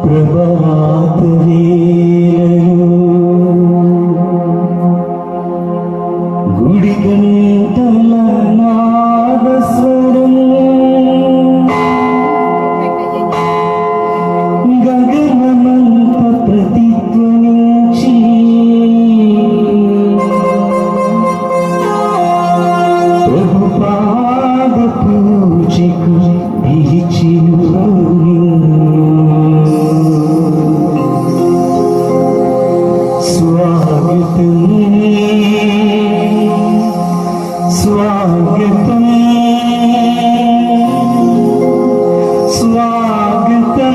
ప్రభాత వేళలో గుడి గంటల నాదస్వరం గగనమంత ప్రతిధ్వనించి ప్రభుపాద పూజకు పిలిచిను. స్వాగతం స్వాగతం స్వాగతం.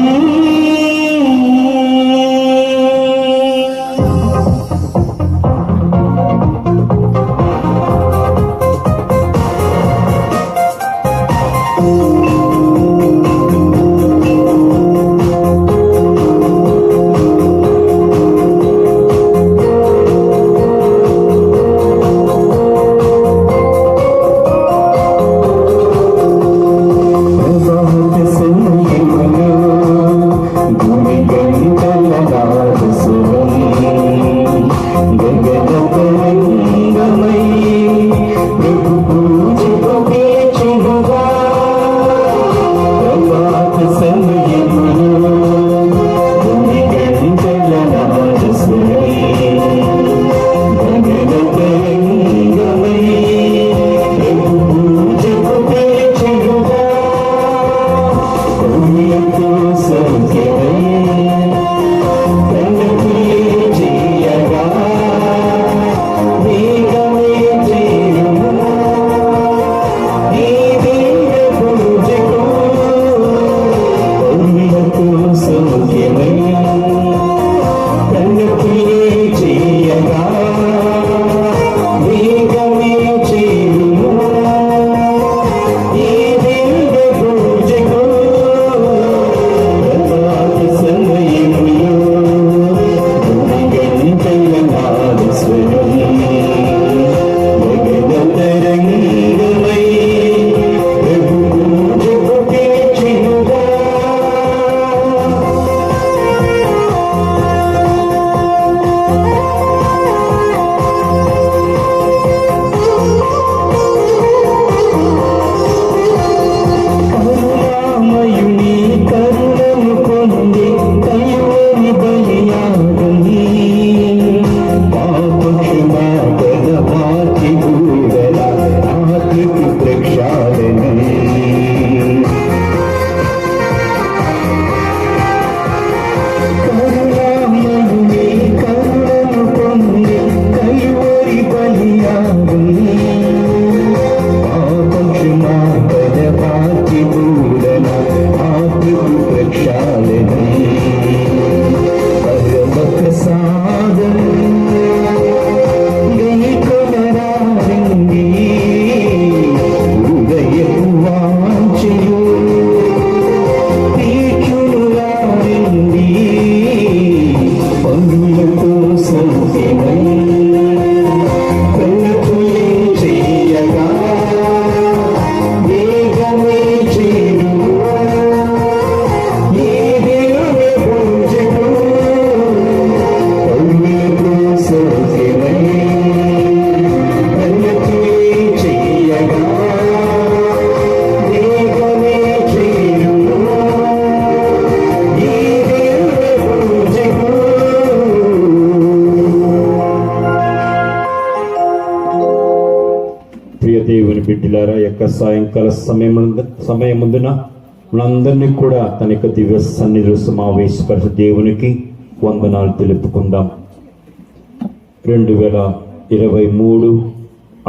దేవుని బిడ్డలారా, యొక్క సాయంకాల సమయముందున మనందరినీ కూడా తన యొక్క దివ్య సన్నిధిలో సమావేశపరిచే దేవునికి వందనాలు తెలుపుకుందాం. 2023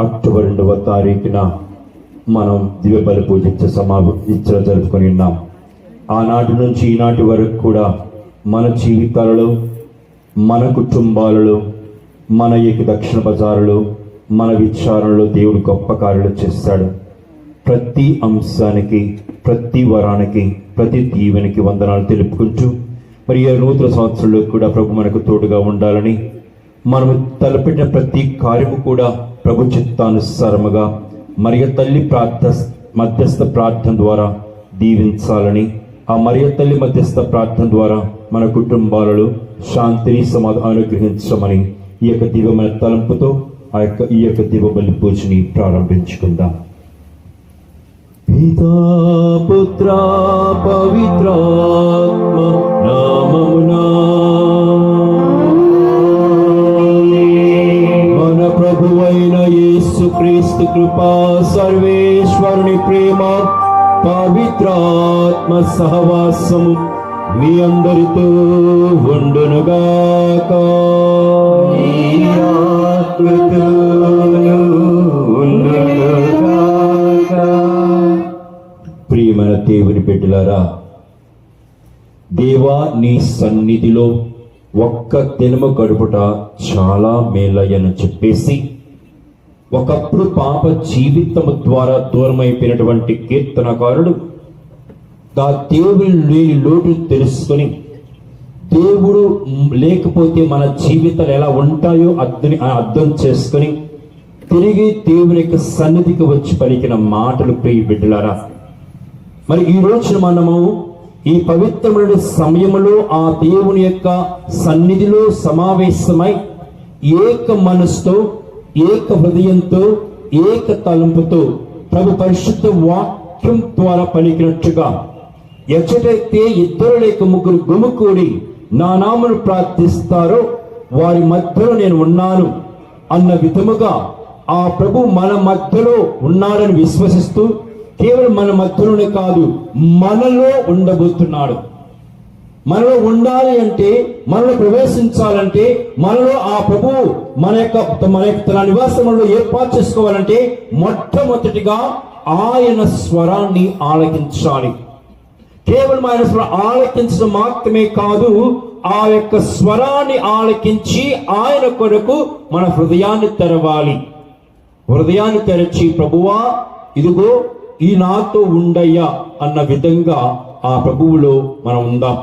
అక్టోబర్ 2వ తారీఖున మనం దివ్య బలి పూజ జరుపుకొని ఉన్నాం. ఆనాటి నుంచి ఈనాటి వరకు కూడా మన జీవితాలలో, మన కుటుంబాలలో, మన యొక్క దక్షిణ బజారులో, మన విచారణలో దేవుడు గొప్ప కార్యాలు చేస్తాడు. ప్రతి అంశానికి, ప్రతి వరానికి, ప్రతి దీవెనికి వందనాలు తెలుపుకుంటూ మరి ఈ నూతన సంవత్సరంలో కూడా ప్రభు మనకు తోడుగా ఉండాలని, మనము తలపెట్టిన ప్రతి కార్యము కూడా ప్రభు చిత్తానుసారముగా మరియ తల్లి మధ్యస్థ ప్రార్థన ద్వారా దీవించాలని, ఆ మరియ తల్లి మధ్యస్థ ప్రార్థన ద్వారా మన కుటుంబాలలో శాంతిని సమాధానం అనుగ్రహించమని ఈ యొక్క దివ్యమైన తలంపుతో ఈ యొక్క దివ్య బలి పూజని ప్రారంభించుకుందాం. పితా పుత్ర పవిత్రాత్మ నామమునా మన ప్రభువైన యేసుక్రీస్తు కృపా, సర్వేశ్వరుని ప్రేమ, పవిత్రాత్మ సహవాసము మీ అందరితో ఉండునుగాక. ప్రియమైన దేవుని బిడ్డలారా, దేవా నీ సన్నిధిలో ఒక్క దినము గడుపుట చాలా మేలయ్యని చెప్పేసి ఒకప్పుడు పాప జీవితము ద్వారా దూరమైపోయినటువంటి కీర్తనకారుడు ఆ దేవుని లేని లోటు తెలుసుకొని, దేవుడు లేకపోతే మన జీవితాలు ఎలా ఉంటాయో అర్థం చేసుకొని తిరిగి దేవుని యొక్క సన్నిధికి వచ్చి పలికిన మాటలు ప్రియ బిడ్డలారా. మరి ఈ రోజున మనము ఈ పవిత్రమైన సమయంలో ఆ దేవుని యొక్క సన్నిధిలో సమావేశమై ఏక మనసుతో, ఏక హృదయంతో, ఏక తలంపుతో ప్రభు పరిశుద్ధ వాక్యం ద్వారా పలికినట్టుగా, ఎచ్చటైతే 2 లేక 3 గుమికూడి నా నామమును ప్రార్థిస్తారో వారి మధ్యలో నేను ఉన్నాను అన్న విధముగా ఆ ప్రభు మన మధ్యలో ఉన్నాడని విశ్వసిస్తూ, కేవలం మన మధ్యలోనే కాదు మనలో ఉండబోతున్నాడు. మనలో ఉండాలి అంటే, మనలో ప్రవేశించాలంటే, మనలో ఆ ప్రభువు మన యొక్క తన నివాసంలో ఏర్పాటు చేసుకోవాలంటే మొట్టమొదటిగా ఆయన స్వరాన్ని ఆలకించాలి. కేవలం ఆయన స్వరం ఆలకించడం మాత్రమే కాదు, ఆ యొక్క స్వరాన్ని ఆలకించి ఆయన కొరకు మన హృదయాన్ని తెరవాలి. హృదయాన్ని తెరచి, ప్రభువా ఇదిగో ఈ నాతో ఉండయ్యా అన్న విధంగా ఆ ప్రభువులో మనం ఉందాం.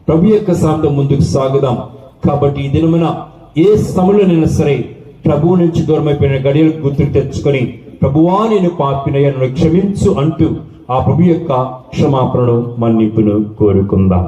ప్రభు యొక్క సాంతం ముందుకు సాగుదాం. కాబట్టి ఈ దినమున ఏ సమయంలోనైనా సరే ప్రభువు నుంచి దూరమైపోయిన గడియలు గుర్తు తెచ్చుకొని, ప్రభువా నేను పాపినయ్యా నన్ను క్షమించు అంటూ ఆ ప్రభు యొక్క క్షమాపణను, మన్నింపును కోరుకుందాం.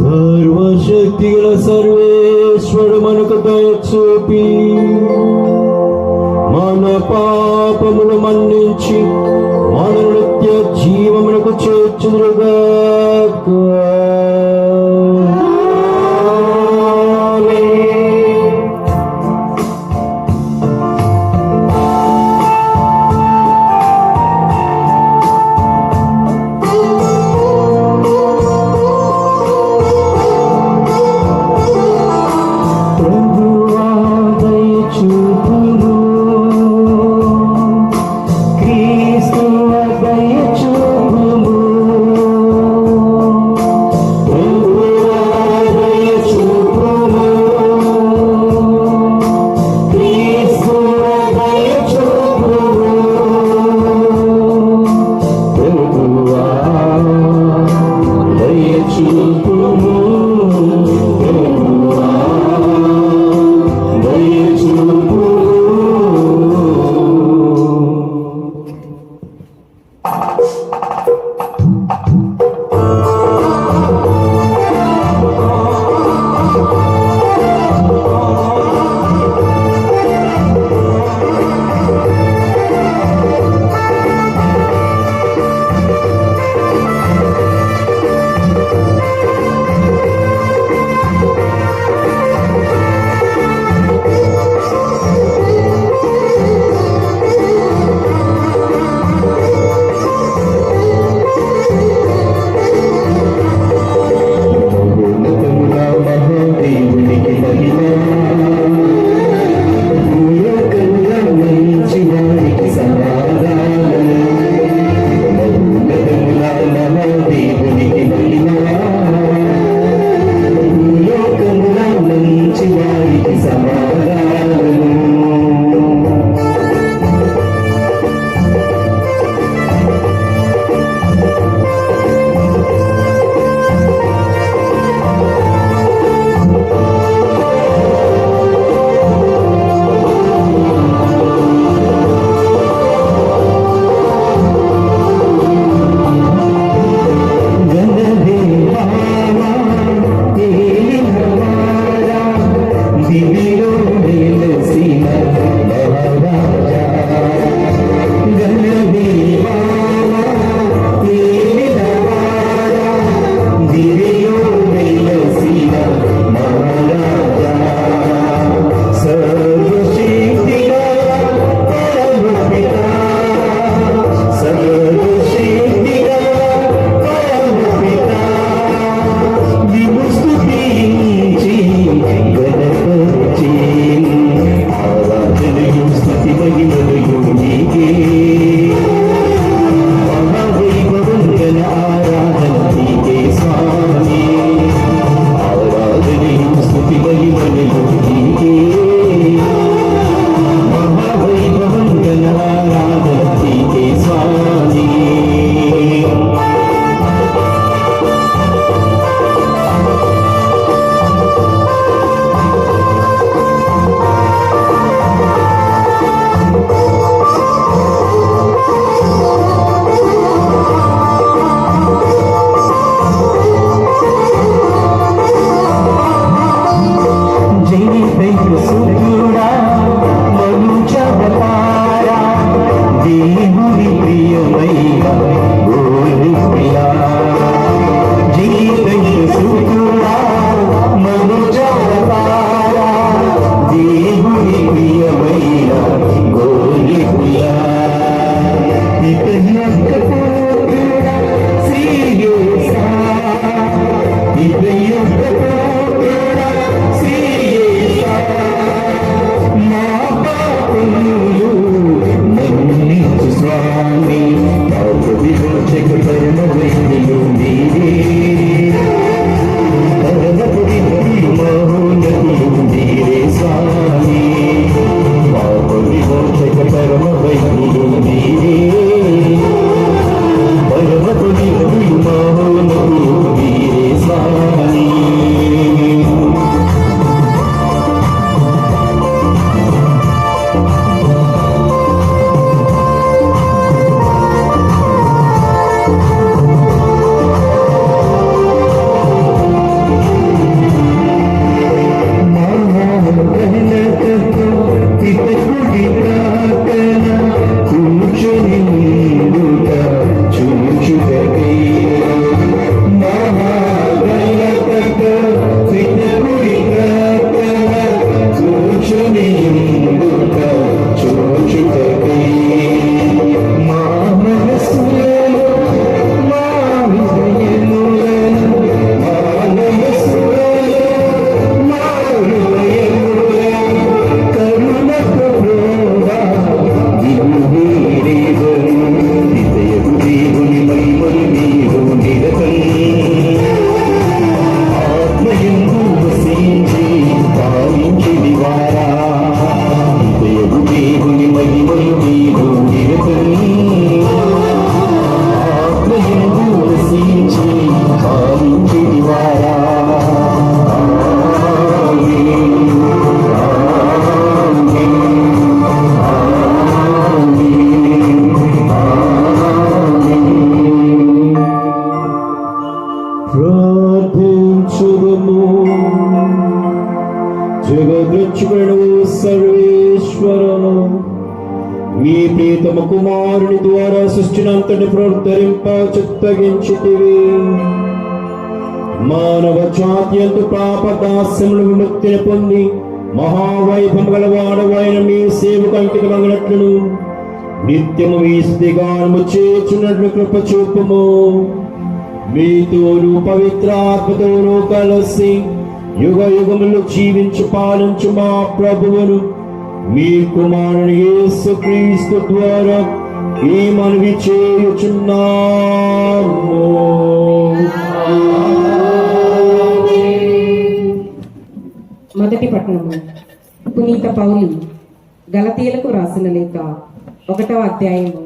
సర్వశక్తిగల సర్వేశ్వరుడు మనకు దయచూపి మన పాపమును మన్నించి మన నిత్య జీవమునకు చేర్చుదురుగాక. ప్రభువా దయచూపుము మహిమ భూలోకంలో మంచి వారికి సమాధానం మహోన్నతముల దేవునికి మహిమ భూలోకంలో మంచి వారికి సమాధానం జగద్రక్షకుడు సర్వేశ్వరము మీ ప్రియతమ కుమారుని ద్వారా సృష్టినంతటి ప్రోద్ధరింప చిత్తగించితివి. మానవ జాతి అందు పాపదాస్యములు విముక్తిని పొంది మహావైభవం గలవాడవైన మీ సేవకు అంకితమగినట్లును నిత్యము మీ స్థితిగానము చేర్చున్నట్లు కృప చూపుము. మీతోను పవిత్రాత్మతోను కలిసి యుగ యుగములు జీవించు పాలించు మా ప్రభువును మీ కుమారుని యేసు క్రీస్తు ద్వారా ఈ మనవి చేయుచున్నాము. మొదటి పట్టణము. పునీత పౌలు గలతీయులకు రాసిన లేఖ 1వ అధ్యాయము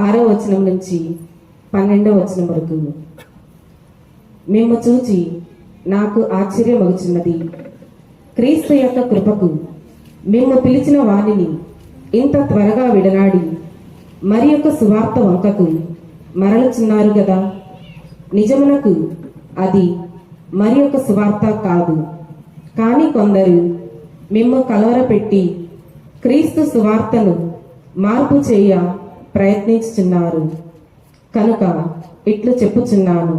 6వ వచనం నుంచి 12వ వచనం వరకు. మేము చూచి నాకు ఆశ్చర్యమగుచున్నది, క్రీస్తు యొక్క కృపకు మేము పిలిచిన వానిని ఇంత త్వరగా విడనాడి మరి యొక్క సువార్త వంకకు మరలుచున్నారు గదా. నిజమునకు అది మరి యొక్క సువార్త కాదు, కానీ కొందరు మిమ్ము కలవరపెట్టి క్రీస్తు సువార్తను మార్పు చేయ ప్రయత్నించుచున్నారు. కనుక ఇట్లు చెప్పుచున్నాను,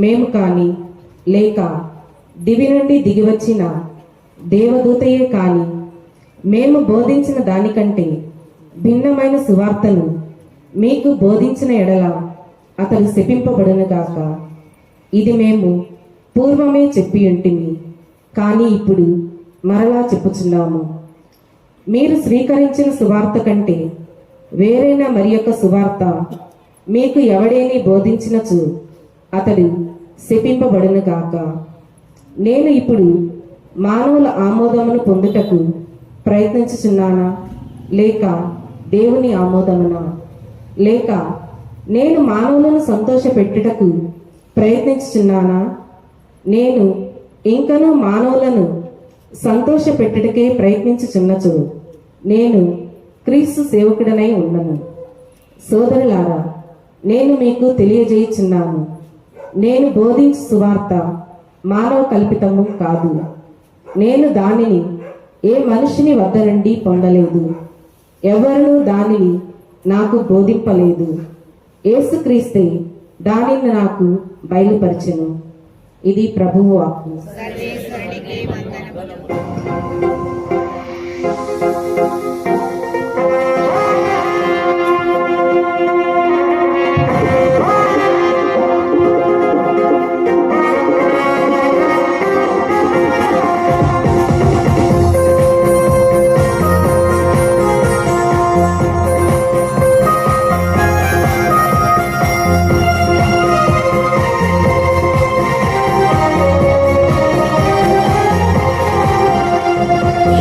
మేము కాని లేక దివి నుండి దిగివచ్చిన దేవదూతయే కాని మేము బోధించిన దానికంటే భిన్నమైన సువార్తను మీకు బోధించిన ఎడల అతడు శపింపబడునుగాక. ఇది మేము పూర్వమే చెప్పి ఉంటిమి, కానీ ఇప్పుడు మరలా చెప్పుచున్నాము. మీరు స్వీకరించిన సువార్త కంటే వేరైన మరి యొక్క సువార్త మీకు ఎవడేని బోధించినచో అతడు శపింపబడునుగాక. నేను ఇప్పుడు మానవుల ఆమోదమును పొందుటకు ప్రయత్నించుచున్నానా, లేక దేవుని ఆమోదమునా? లేక నేను మానవులను సంతోషపెట్టుటకు ప్రయత్నించుచున్నానా? నేను ఇంకనూ మానవులను సంతోషపెట్టుటకే ప్రయత్నించుచున్నచో నేను క్రీస్తు సేవకుడనై ఉన్నను. సోదరులారా, నేను మీకు తెలియజేయుచున్నాను, నేను బోధించు సువార్త మానవ కల్పితము కాదు. నేను దానిని ఏ మనిషిని వద్ద నుండి పొందలేదు, ఎవరునూ దానిని నాకు బోధింపలేదు. యేసుక్రీస్తే దానిని నాకు బయలుపరిచెను. ఇది ప్రభువు వాక్కు.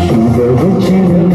శుభవచనం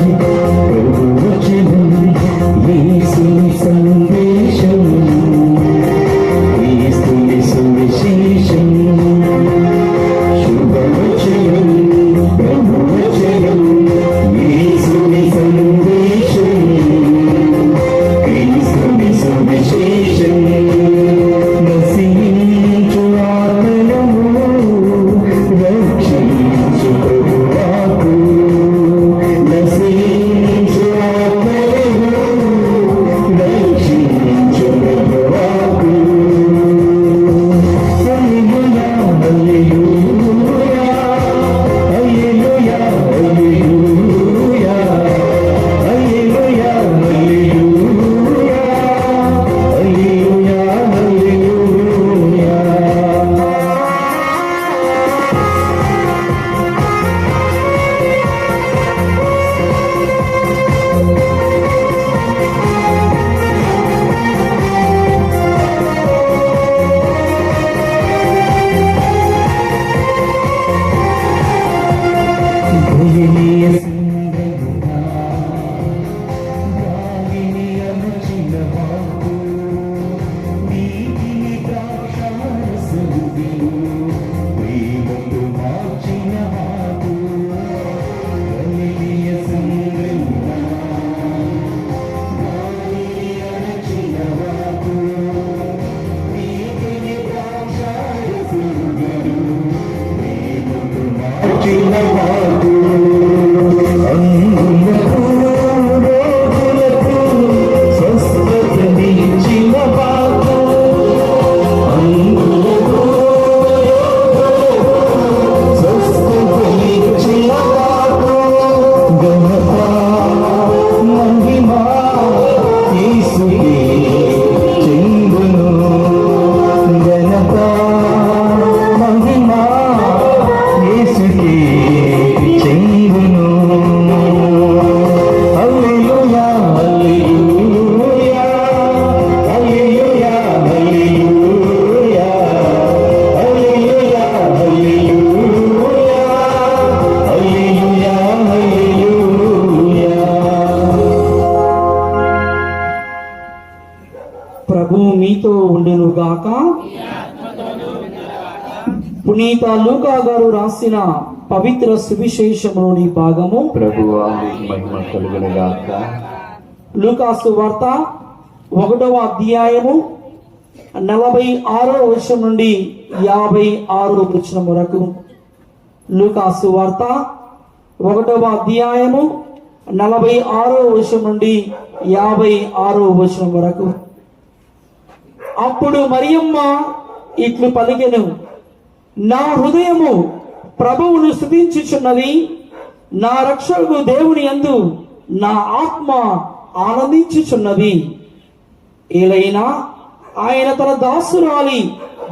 పునీత లూకా గారు రాసిన పవిత్ర సువిశేషంలోని భాగము. ప్రభువా మీకు మహిమ కలుగునుగాక. లూకాసు వార్త 1వ అధ్యాయము 46వ వచనం నుండి 56వ వచనం వరకు. లూకాసు వార్త 1వ అధ్యాయము 46వ వచనం నుండి 56వ వచనం వరకు. అప్పుడు మరియమ్మ ఇట్లు పలికెను, నా హృదయము ప్రభువును స్తుతించుచున్నది, నా రక్షకుడు దేవుని యందు నా ఆత్మ ఆనందించుచున్నది. ఏలైనా ఆయన తన దాసురాలి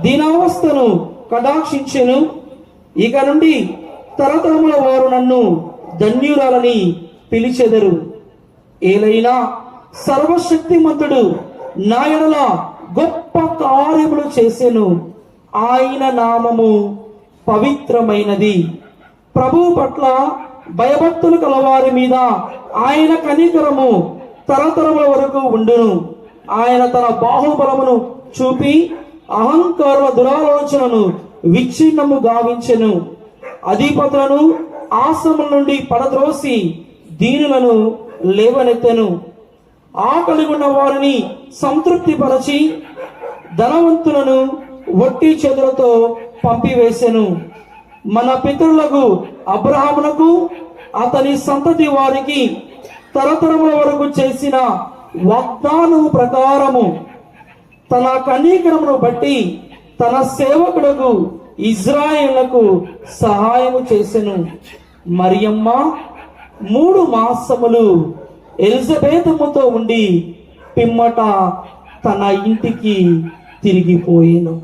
దీనావస్థను కటాక్షించెను. ఇక నుండి తరతరముల వారు నన్ను ధన్యురాలని పిలిచెదరు. ఏలైనా సర్వశక్తిమంతుడు నా ఎడల గొప్ప కార్యములు చేసెను. ఆయన నామము పవిత్రమైనది. ప్రభువు పట్ల భయభక్తులు కలవారి మీద ఆయన కనికరము తరతరముల వరకు ఉండును. ఆయన తన బాహుబలమును చూపి అహంకారుల దురాలోచనను విచ్ఛిన్నము గావించెను. అధిపతులను ఆశ్రమం నుండి పడద్రోసి దీనులను లేవనెత్తెను. ఆకలి ఉన్న వారిని సంతృప్తిపరచి ధనవంతులను వట్టి చేతులతో పంపివేసెను. మన పితరులకు అబ్రహామునకు అతని సంతతి వారికి తరతరముల వరకు చేసిన వాగ్దానము ప్రకారము తన కనికరమును బట్టి తన సేవకులకు ఇజ్రాయేలుకు సహాయము చేసెను. మరియమ్మ 3 మాసములు ఎలిజబెతముతో ఉండి పిమ్మట తన ఇంటికి తిరిగిపోయేను.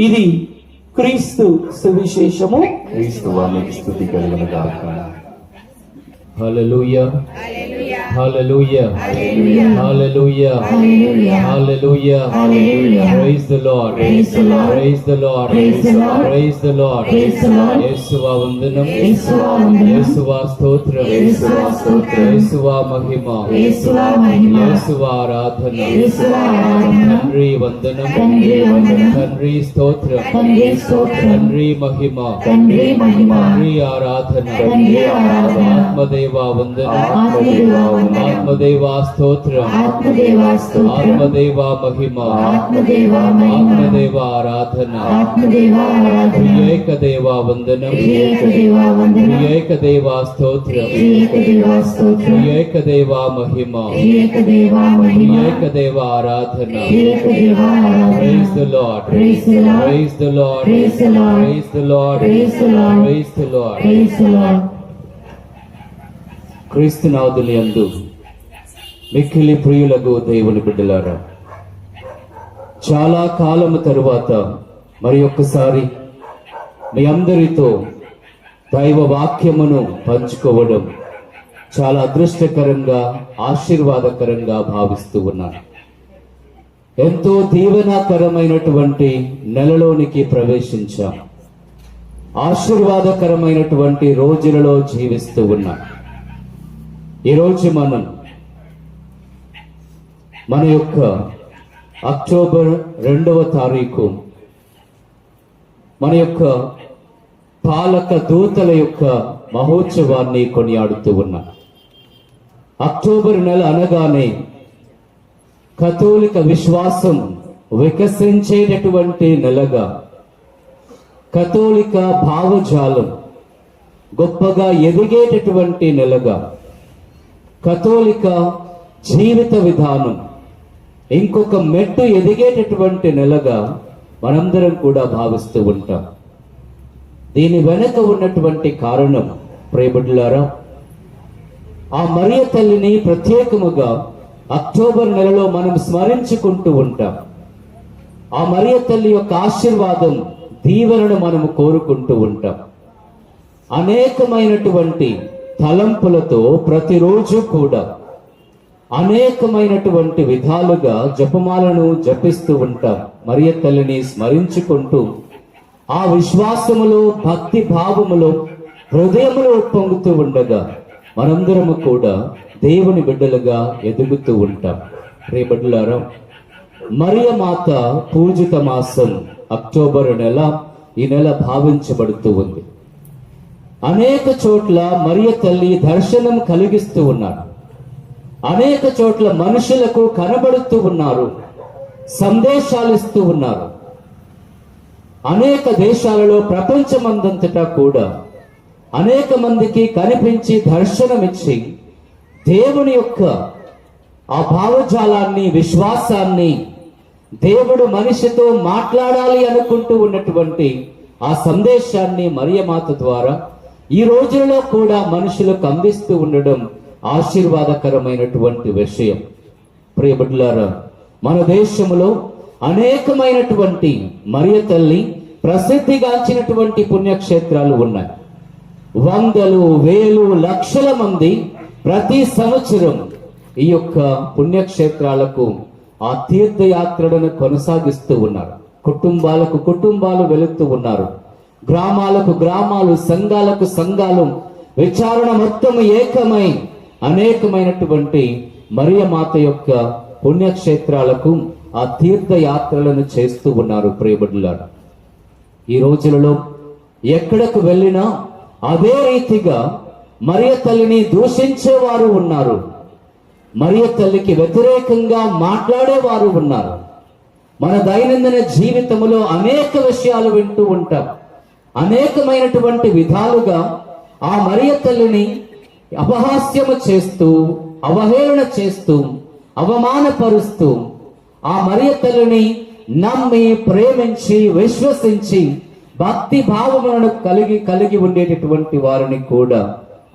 ఇది క్రీస్తు సువిశేషము. క్రీస్తువా మీకు స్తుతి కలుగునుగాక. Hallelujah. Hallelujah. Hallelujah. Hallelujah. Praise the Lord. Praise the Lord. Praise the Lord. Praise the Lord. యేసువా వందనం. యేసువా స్తోత్రం. యేసువా మహిమ. యేసువా ఆరాధన. తండ్రి వందనం. తండ్రి స్తోత్రం. తండ్రి మహిమ. తండ్రి ఆరాధన. ఆత్మదేవా వందనం. ఆత్మదేవా స్తోత్రం. ఆత్మదేవా మహిమ. ఆత్మదేవా ఆరాధన. త్రియేక దేవా వందనం. త్రియేక దేవా స్తోత్రం. త్రియేక దేవా మహిమ. త్రియేక దేవా ఆరాధన. Praise the Lord. Praise the Lord. Praise the Lord. Praise the Lord. క్రీస్తునాథుని యందు మిక్కిలి ప్రియులకు దేవుని బిడ్డలారా, చాలా కాలము తరువాత మరి ఒక్కసారి మీ అందరితో దైవ వాక్యమును పంచుకోవడం చాలా అదృష్టకరంగా ఆశీర్వాదకరంగా భావిస్తూ ఉన్నాను. ఎంతో దీవెనాకరమైనటువంటి నెలలోనికి ప్రవేశించాం. ఆశీర్వాదకరమైనటువంటి రోజులలో జీవిస్తూ ఉన్నాం. ఈరోజు మన యొక్క అక్టోబర్ 2వ తారీఖు మన యొక్క పాలక దూతల యొక్క మహోత్సవాన్ని కొనియాడుతూ ఉన్నాం. అక్టోబర్ నెల అనగానే కథోలిక విశ్వాసం వికసించేటటువంటి నెలగా, కథోలిక భావజాలం గొప్పగా ఎదిగేటటువంటి నెలగా, కథోలిక జీవిత విధానం ఇంకొక మెట్టు ఎదిగేటటువంటి నెలగా మనందరం కూడా భావిస్తూ ఉంటాం. దీని వెనక ఉన్నటువంటి కారణం ప్రియబిడ్డలారా, ఆ మరియ తల్లిని ప్రత్యేకముగా అక్టోబర్ నెలలో మనం స్మరించుకుంటూ ఉంటాం. ఆ మరియ తల్లి యొక్క ఆశీర్వాదం, దీవెనను మనము కోరుకుంటూ ఉంటాం. అనేకమైనటువంటి తలంపులతో ప్రతిరోజు కూడా అనేకమైనటువంటి విధాలుగా జపమాలను జపిస్తూ ఉంటాం. మరియ తల్లిని స్మరించుకుంటూ ఆ విశ్వాసములో, భక్తి భావములో, హృదయములో ఉప్పొంగుతూ ఉండగా మనందరము కూడా దేవుని బిడ్డలుగా ఎదుగుతూ ఉంటాం. రే బిడ్డలారా, మరియ మాత పూజిత మాసం అక్టోబర్ నెల ఈ నెల భావించబడుతూ ఉంది. అనేక చోట్ల మరియ తల్లి దర్శనం కలిగిస్తూ ఉన్నారు. అనేక చోట్ల మనుషులకు కనబడుతూ ఉన్నారు, సందేశాలు ఇస్తూ ఉన్నారు. అనేక దేశాలలో ప్రపంచమందంతటా కూడా అనేక మందికి కనిపించి దర్శనమిచ్చి దేవుని యొక్క ఆ భావజాలాన్ని, విశ్వాసాన్ని, దేవుడు మనిషితో మాట్లాడాలి అనుకుంటూ ఉన్నటువంటి ఆ సందేశాన్ని మరియమాత ద్వారా ఈ రోజులలో కూడా మనుషులకు అందిస్తూ ఉండడం ఆశీర్వాదకరమైనటువంటి విషయం. ప్రియబిడ్డలారా, మన దేశంలో అనేకమైనటువంటి మరియ తల్లి ప్రసిద్ధిగాంచినటువంటి పుణ్యక్షేత్రాలు ఉన్నాయి. వందలు, వేలు, లక్షల మంది ప్రతి సంవత్సరం ఈ యొక్క పుణ్యక్షేత్రాలకు ఆ తీర్థయాత్రలను కొనసాగిస్తూ ఉన్నారు. కుటుంబాలకు కుటుంబాలు వెళుతూ ఉన్నారు. గ్రామాలకు గ్రామాలు, సంఘాలకు సంఘాలు, విచారణ మొత్తం ఏకమై అనేకమైనటువంటి మరియమాత యొక్క పుణ్యక్షేత్రాలకు ఆ తీర్థయాత్రలను చేస్తూ ఉన్నారు. ప్రియబిడ్డలారా, ఈ రోజులలో ఎక్కడకు వెళ్ళినా అదే రీతిగా మరియ తల్లిని దూషించేవారు ఉన్నారు, మరియ తల్లికి వ్యతిరేకంగా మాట్లాడేవారు ఉన్నారు. మన దైనందిన జీవితంలో అనేక విషయాలు వింటూ ఉంటాం. అనేకమైనటువంటి విధాలుగా ఆ మరియ తల్లిని అపహాస్యము చేస్తూ, అవహేళన చేస్తూ, అవమానపరుస్తూ, ఆ మరియ తల్లిని నమ్మి, ప్రేమించి, విశ్వసించి భక్తి భావములను కలిగి ఉండేటటువంటి వారిని కూడా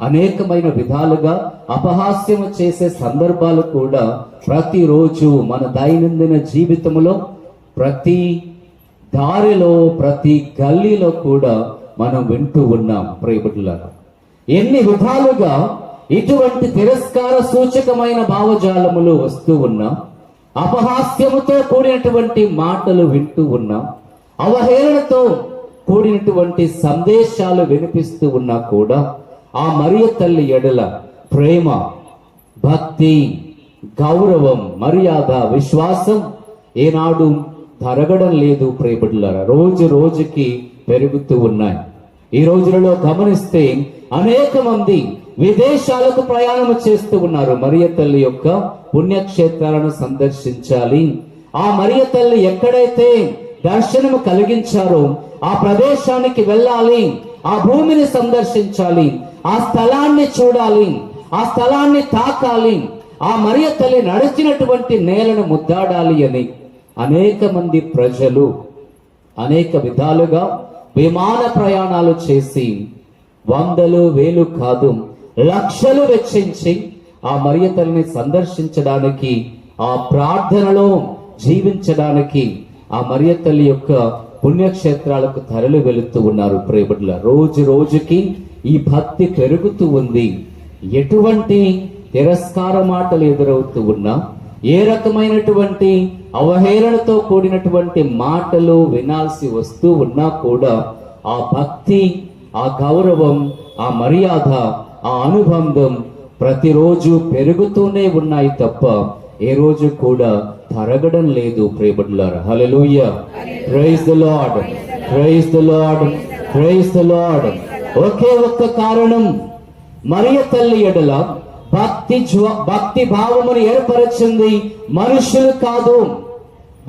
అనేకమైన విధాలుగా అపహాస్యము చేసే సందర్భాలు కూడా ప్రతిరోజు మన దైనందిన జీవితంలో ప్రతి దారిలో, ప్రతి గల్లీలో కూడా మనం వింటూ ఉన్నాం. ప్రియబిడ్డలారా, ఎన్ని విధాలుగా ఇటువంటి తిరస్కార సూచకమైన భావజాలములు వస్తూ ఉన్నాం, అపహాస్యముతో కూడినటువంటి మాటలు వింటూ ఉన్నాం, అవహేళనతో కూడినటువంటి సందేశాలు వినిపిస్తూ ఉన్నా కూడా ఆ మరియ తల్లి ఎడల ప్రేమ, భక్తి, గౌరవం, మర్యాద, విశ్వాసం ఏనాడు తరగడం లేదు. ప్రియబిడ్డలారా, రోజు రోజుకి పెరుగుతూ ఉన్నాయి. ఈ రోజులలో గమనిస్తే అనేక మంది విదేశాలకు ప్రయాణం చేస్తూ ఉన్నారు. మరియ తల్లి యొక్క పుణ్యక్షేత్రాలను సందర్శించాలి, ఆ మరియ తల్లి ఎక్కడైతే దర్శనము కలిగించారో ఆ ప్రదేశానికి వెళ్ళాలి, ఆ భూమిని సందర్శించాలి, ఆ స్థలాన్ని చూడాలి, ఆ స్థలాన్ని తాకాలి, ఆ మరియ తల్లి నడిచినటువంటి నేలను ముద్దాడాలి అని అనేక మంది ప్రజలు అనేక విధాలుగా విమాన ప్రయాణాలు చేసి వందలు, వేలు కాదు లక్షలు వెచ్చించి ఆ మరియ తల్లిని సందర్శించడానికి, ఆ ప్రార్థనలో జీవించడానికి ఆ మరియ తల్లి యొక్క పుణ్యక్షేత్రాలకు తరలి వెళుతూ ఉన్నారు. ప్రియబిడ్డల, రోజు రోజుకి ఈ భక్తి పెరుగుతూ ఉంది. ఎటువంటి తిరస్కార మాటలు ఎదురవుతూ ఉన్నా, ఏ రకమైనటువంటి అవహేళనతో కూడినటువంటి మాటలు వినాల్సి వస్తూ ఉన్నా కూడా ఆ భక్తి, ఆ గౌరవం, ఆ మర్యాద, ఆ అనుబంధం ప్రతిరోజు పెరుగుతూనే ఉన్నాయి తప్ప ఏ రోజు కూడా తరగడం లేదు. ప్రియబిడ్డలారా, హల్లెలూయా, praise the Lord, praise the Lord, praise the Lord. ఒకే ఒక్క కారణం, మరియ తల్లి ఎడల భక్తి భావమును ఏర్పరచింది మనుషులు కాదు.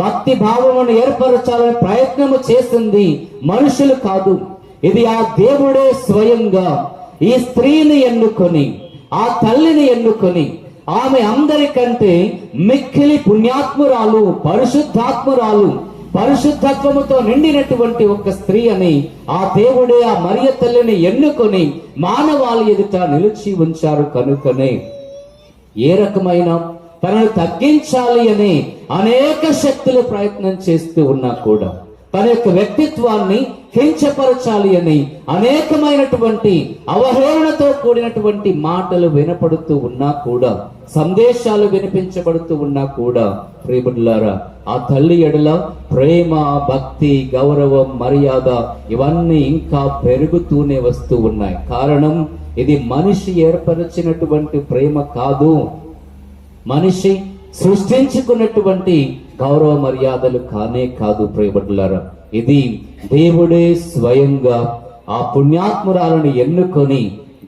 భక్తి భావమును ఏర్పరచాలని ప్రయత్నము చేసింది మనుషులు కాదు. ఇది ఆ దేవుడే స్వయంగా ఈ స్త్రీని ఎన్నుకొని, ఆ తల్లిని ఎన్నుకొని, ఆమె అందరికంటే మిక్కిలి పుణ్యాత్మురాలు, పరిశుద్ధాత్మురాలు, పరిశుద్ధత్వముతో నిండినటువంటి ఒక స్త్రీ అని ఆ దేవుడే ఆ మరియ తల్లిని ఎన్నుకొని మానవాళి ఎదుట నిలిచి ఉంచారు. కనుకనే ఏ రకమైన తనను తగ్గించాలి అని అనేక శక్తులు ప్రయత్నం చేస్తూ ఉన్నా కూడా, తన యొక్క వ్యక్తిత్వాన్ని కించపరచాలి అని అనేకమైనటువంటి అవహేళనతో కూడినటువంటి మాటలు వినపడుతూ ఉన్నా కూడా, సందేశాలు వినిపించబడుతూ ఉన్నా కూడా, ప్రియబిడ్డలారా, ఆ తల్లి ఎడల ప్రేమ, భక్తి, గౌరవం, మర్యాద ఇవన్నీ ఇంకా పెరుగుతూనే వస్తూ ఉన్నాయి. కారణం, ఇది మనిషి ఏర్పరిచినటువంటి ప్రేమ కాదు, మనిషి సృష్టించుకున్నటువంటి గౌరవ మర్యాదలు కానే కాదు. ప్రియబిడ్డలారా, ఇది దేవుడే స్వయంగా ఆ పుణ్యాత్మురాలను ఎన్నుకొని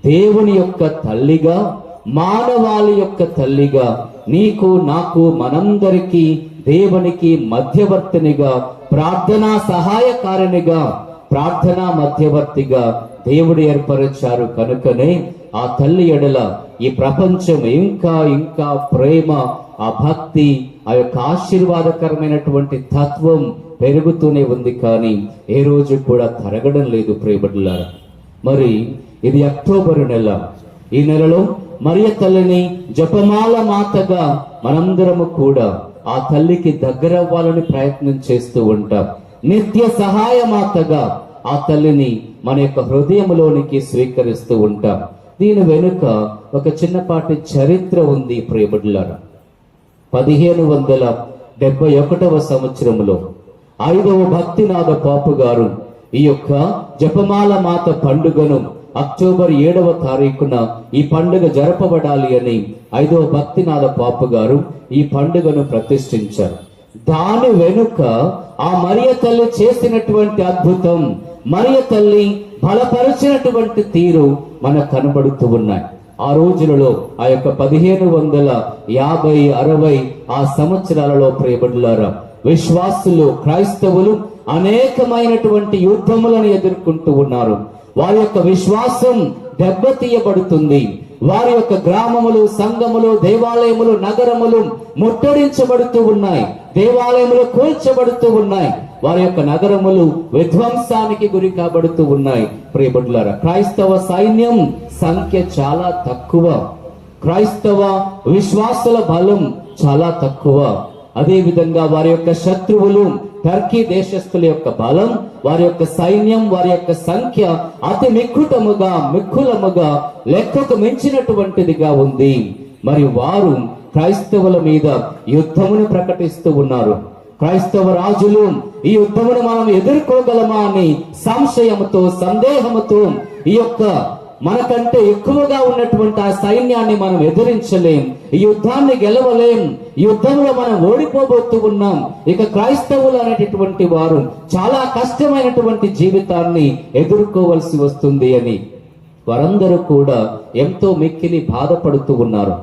దేవుని యొక్క తల్లిగా, మానవాళి యొక్క తల్లిగా, నీకు నాకు మనందరికీ దేవునికి మధ్యవర్తినిగా, ప్రార్థనా సహాయకారినిగా, ప్రార్థనా మధ్యవర్తిగా దేవుడు ఏర్పరిచారు. కనుకనే ఆ తల్లి ఎడల ఈ ప్రపంచం ఇంకా ఇంకా ప్రేమ, ఆ భక్తి, ఆ యొక్క ఆశీర్వాదకరమైనటువంటి తత్వం పెరుగుతూనే ఉంది, కానీ ఏ రోజు కూడా తరగడం లేదు ప్రియబిడ్డలారా. మరి ఇది అక్టోబరు నెల. ఈ నెలలో మరియ తల్లిని జపమాల మాతగా మనందరము కూడా ఆ తల్లికి దగ్గరవ్వాలని ప్రయత్నం చేస్తూ ఉంటాం. నిత్య సహాయ మాతగా ఆ తల్లిని మన యొక్క హృదయంలోనికి స్వీకరిస్తూ ఉంటాం. దీని వెనుక ఒక చిన్నపాటి చరిత్ర ఉంది ప్రియబిడ్డలారా. 1571 సంవత్సరంలో 5వ భక్తినాథ పాపు గారు ఈ యొక్క జపమాల మాత పండుగను అక్టోబర్ 7వ తారీఖున ఈ పండుగ జరపబడాలి అని 5వ భక్తినాథ పాపు గారు ఈ పండుగను ప్రతిష్ఠించారు. దాని వెనుక ఆ మరియ తల్లి చేసినటువంటి అద్భుతం, మరియ తల్లి బలపరిచినటువంటి తీరు మనకు కనబడుతూ ఉన్నాయి. ఆ రోజులలో ఆ యొక్క 1550, 60 ఆ సంవత్సరాలలో ప్రియబిడ్డలారా, విశ్వాసులు, క్రైస్తవులు అనేకమైనటువంటి యుద్ధములను ఎదుర్కొంటూ ఉన్నారు. వారి యొక్క విశ్వాసం దెబ్బతీయబడుతుంది. వారి యొక్క గ్రామములు, సంఘములు, దేవాలయములు, నగరములు ముట్టడించబడుతూ ఉన్నాయి. దేవాలయములు కూల్చబడుతూ ఉన్నాయి. వారి యొక్క నగరములు విధ్వంసానికి గురి కాబడుతూ ఉన్నాయి. ప్రియబిడ్డలారా, క్రైస్తవ సైన్యం సంఖ్య చాలా తక్కువ, క్రైస్తవ విశ్వాసుల బలం చాలా తక్కువ. అదే విధంగా వారి యొక్క శత్రువులు, టర్కీ దేశస్థుల యొక్క బలం, వారి యొక్క సైన్యం, వారి యొక్క సంఖ్య అతి మిక్కులముగా లెక్కకు మించినటువంటిదిగా ఉంది. మరి వారు క్రైస్తవుల మీద యుద్ధమును ప్రకటిస్తూ ఉన్నారు. క్రైస్తవ రాజులు ఈ యుద్ధమును మనం ఎదుర్కోగలమా అని సంశయముతో, సందేహముతో ఈ యొక్క మనకంటే ఎక్కువగా ఉన్నటువంటి ఆ సైన్యాన్ని మనం ఎదిరించలేం, ఈ యుద్ధాన్ని గెలవలేం, ఈ యుద్ధంలో మనం ఓడిపోబోతూ ఉన్నాం. ఇక క్రైస్తవులు అనేటటువంటి వారు చాలా కష్టమైనటువంటి జీవితాన్ని ఎదుర్కోవలసి వస్తుంది అని వారందరూ కూడా ఎంతో మిక్కిలి బాధపడుతూ ఉన్నారు.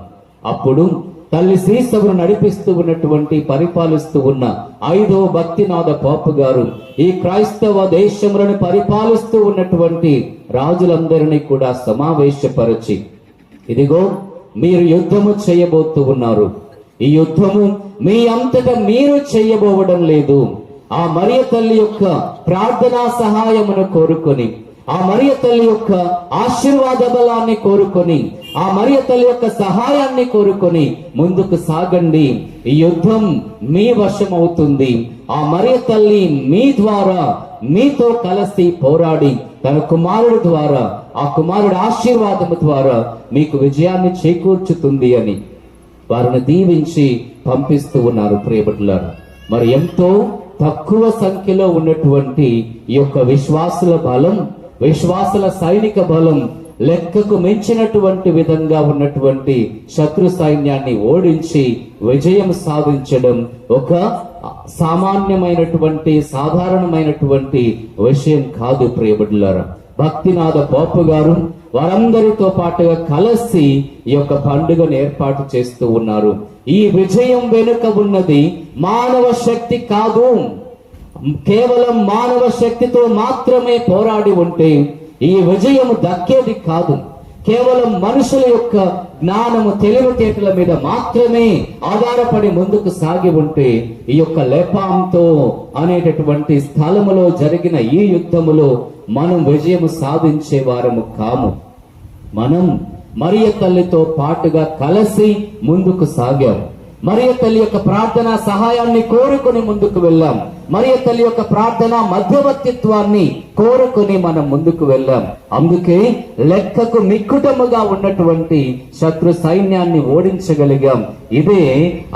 అప్పుడు తల్లి శ్రీసభను నడిపిస్తూ ఉన్నటువంటి, పరిపాలిస్తూ ఉన్న 5వ భక్తినాథ పాపు గారు ఈ క్రైస్తవ దేశములను పరిపాలిస్తూ ఉన్నటువంటి రాజులందరినీ కూడా సమావేశపరిచి, ఇదిగో మీరు యుద్ధము చేయబోతూ ఉన్నారు. ఈ యుద్ధము మీ అంతటా మీరు చేయబోవడం లేదు. ఆ మరియ తల్లి యొక్క ప్రార్థనా సహాయమును కోరుకొని, ఆ మరియ తల్లి యొక్క ఆశీర్వాద బలాన్ని కోరుకొని, ఆ మరియ తల్లి యొక్క సహాయాన్ని కోరుకొని ముందుకు సాగండి. ఈ యుద్ధం మీ వశం అవుతుంది. ఆ మరియ తల్లి మీ ద్వారా, మీతో కలిసి పోరాడి తన కుమారుడు ద్వారా, ఆ కుమారుడు ఆశీర్వాదము ద్వారా మీకు విజయాన్ని చేకూర్చుతుంది అని వారిని దీవించి పంపిస్తూ ఉన్నారు. ప్రియబిడ్డలారా, మరి ఎంతో తక్కువ సంఖ్యలో ఉన్నటువంటి ఈ యొక్క విశ్వాసుల బలం, విశ్వాసుల సైనిక బలం లెక్కకు మించినటువంటి విధంగా ఉన్నటువంటి శత్రు సైన్యాన్ని ఓడించి విజయం సాధించడం ఒక సామాన్యమైనటువంటి, సాధారణమైనటువంటి విషయం కాదు. ప్రియబిడ్డలారా, భక్తినాథ పాపు గారు వారందరితో పాటుగా కలిసి ఈ యొక్క పండుగను ఏర్పాటు చేస్తూ ఉన్నారు. ఈ విజయం వెనుక ఉన్నది మానవ శక్తి కాదు. కేవలం మానవ శక్తితో మాత్రమే పోరాడి ఉంటే ఈ విజయం దక్కేది కాదు. కేవలం మనుషుల యొక్క జ్ఞానము, తెలివితేటల మీద మాత్రమే ఆధారపడి ముందుకు సాగి ఉంటే ఈ యొక్క లెపాంతో అనేటటువంటి స్థలములో జరిగిన ఈ యుద్ధములో మనం విజయం సాధించే వారము కాము. మనం మరియ తల్లితో పాటుగా కలిసి ముందుకు సాగాం. మరియ తల్లి యొక్క ప్రార్థన సహాయాన్ని కోరుకొని ముందుకు వెళ్ళాం. మరియ తల్లి యొక్క ప్రార్థన మధ్యవర్తిత్వాన్ని కోరుకొని మనం ముందుకు వెళ్ళాం. అందుకే లెక్కకు మిక్కుటముగా ఉన్నటువంటి శత్రు సైన్యాన్ని ఓడించగలిగాం. ఇదే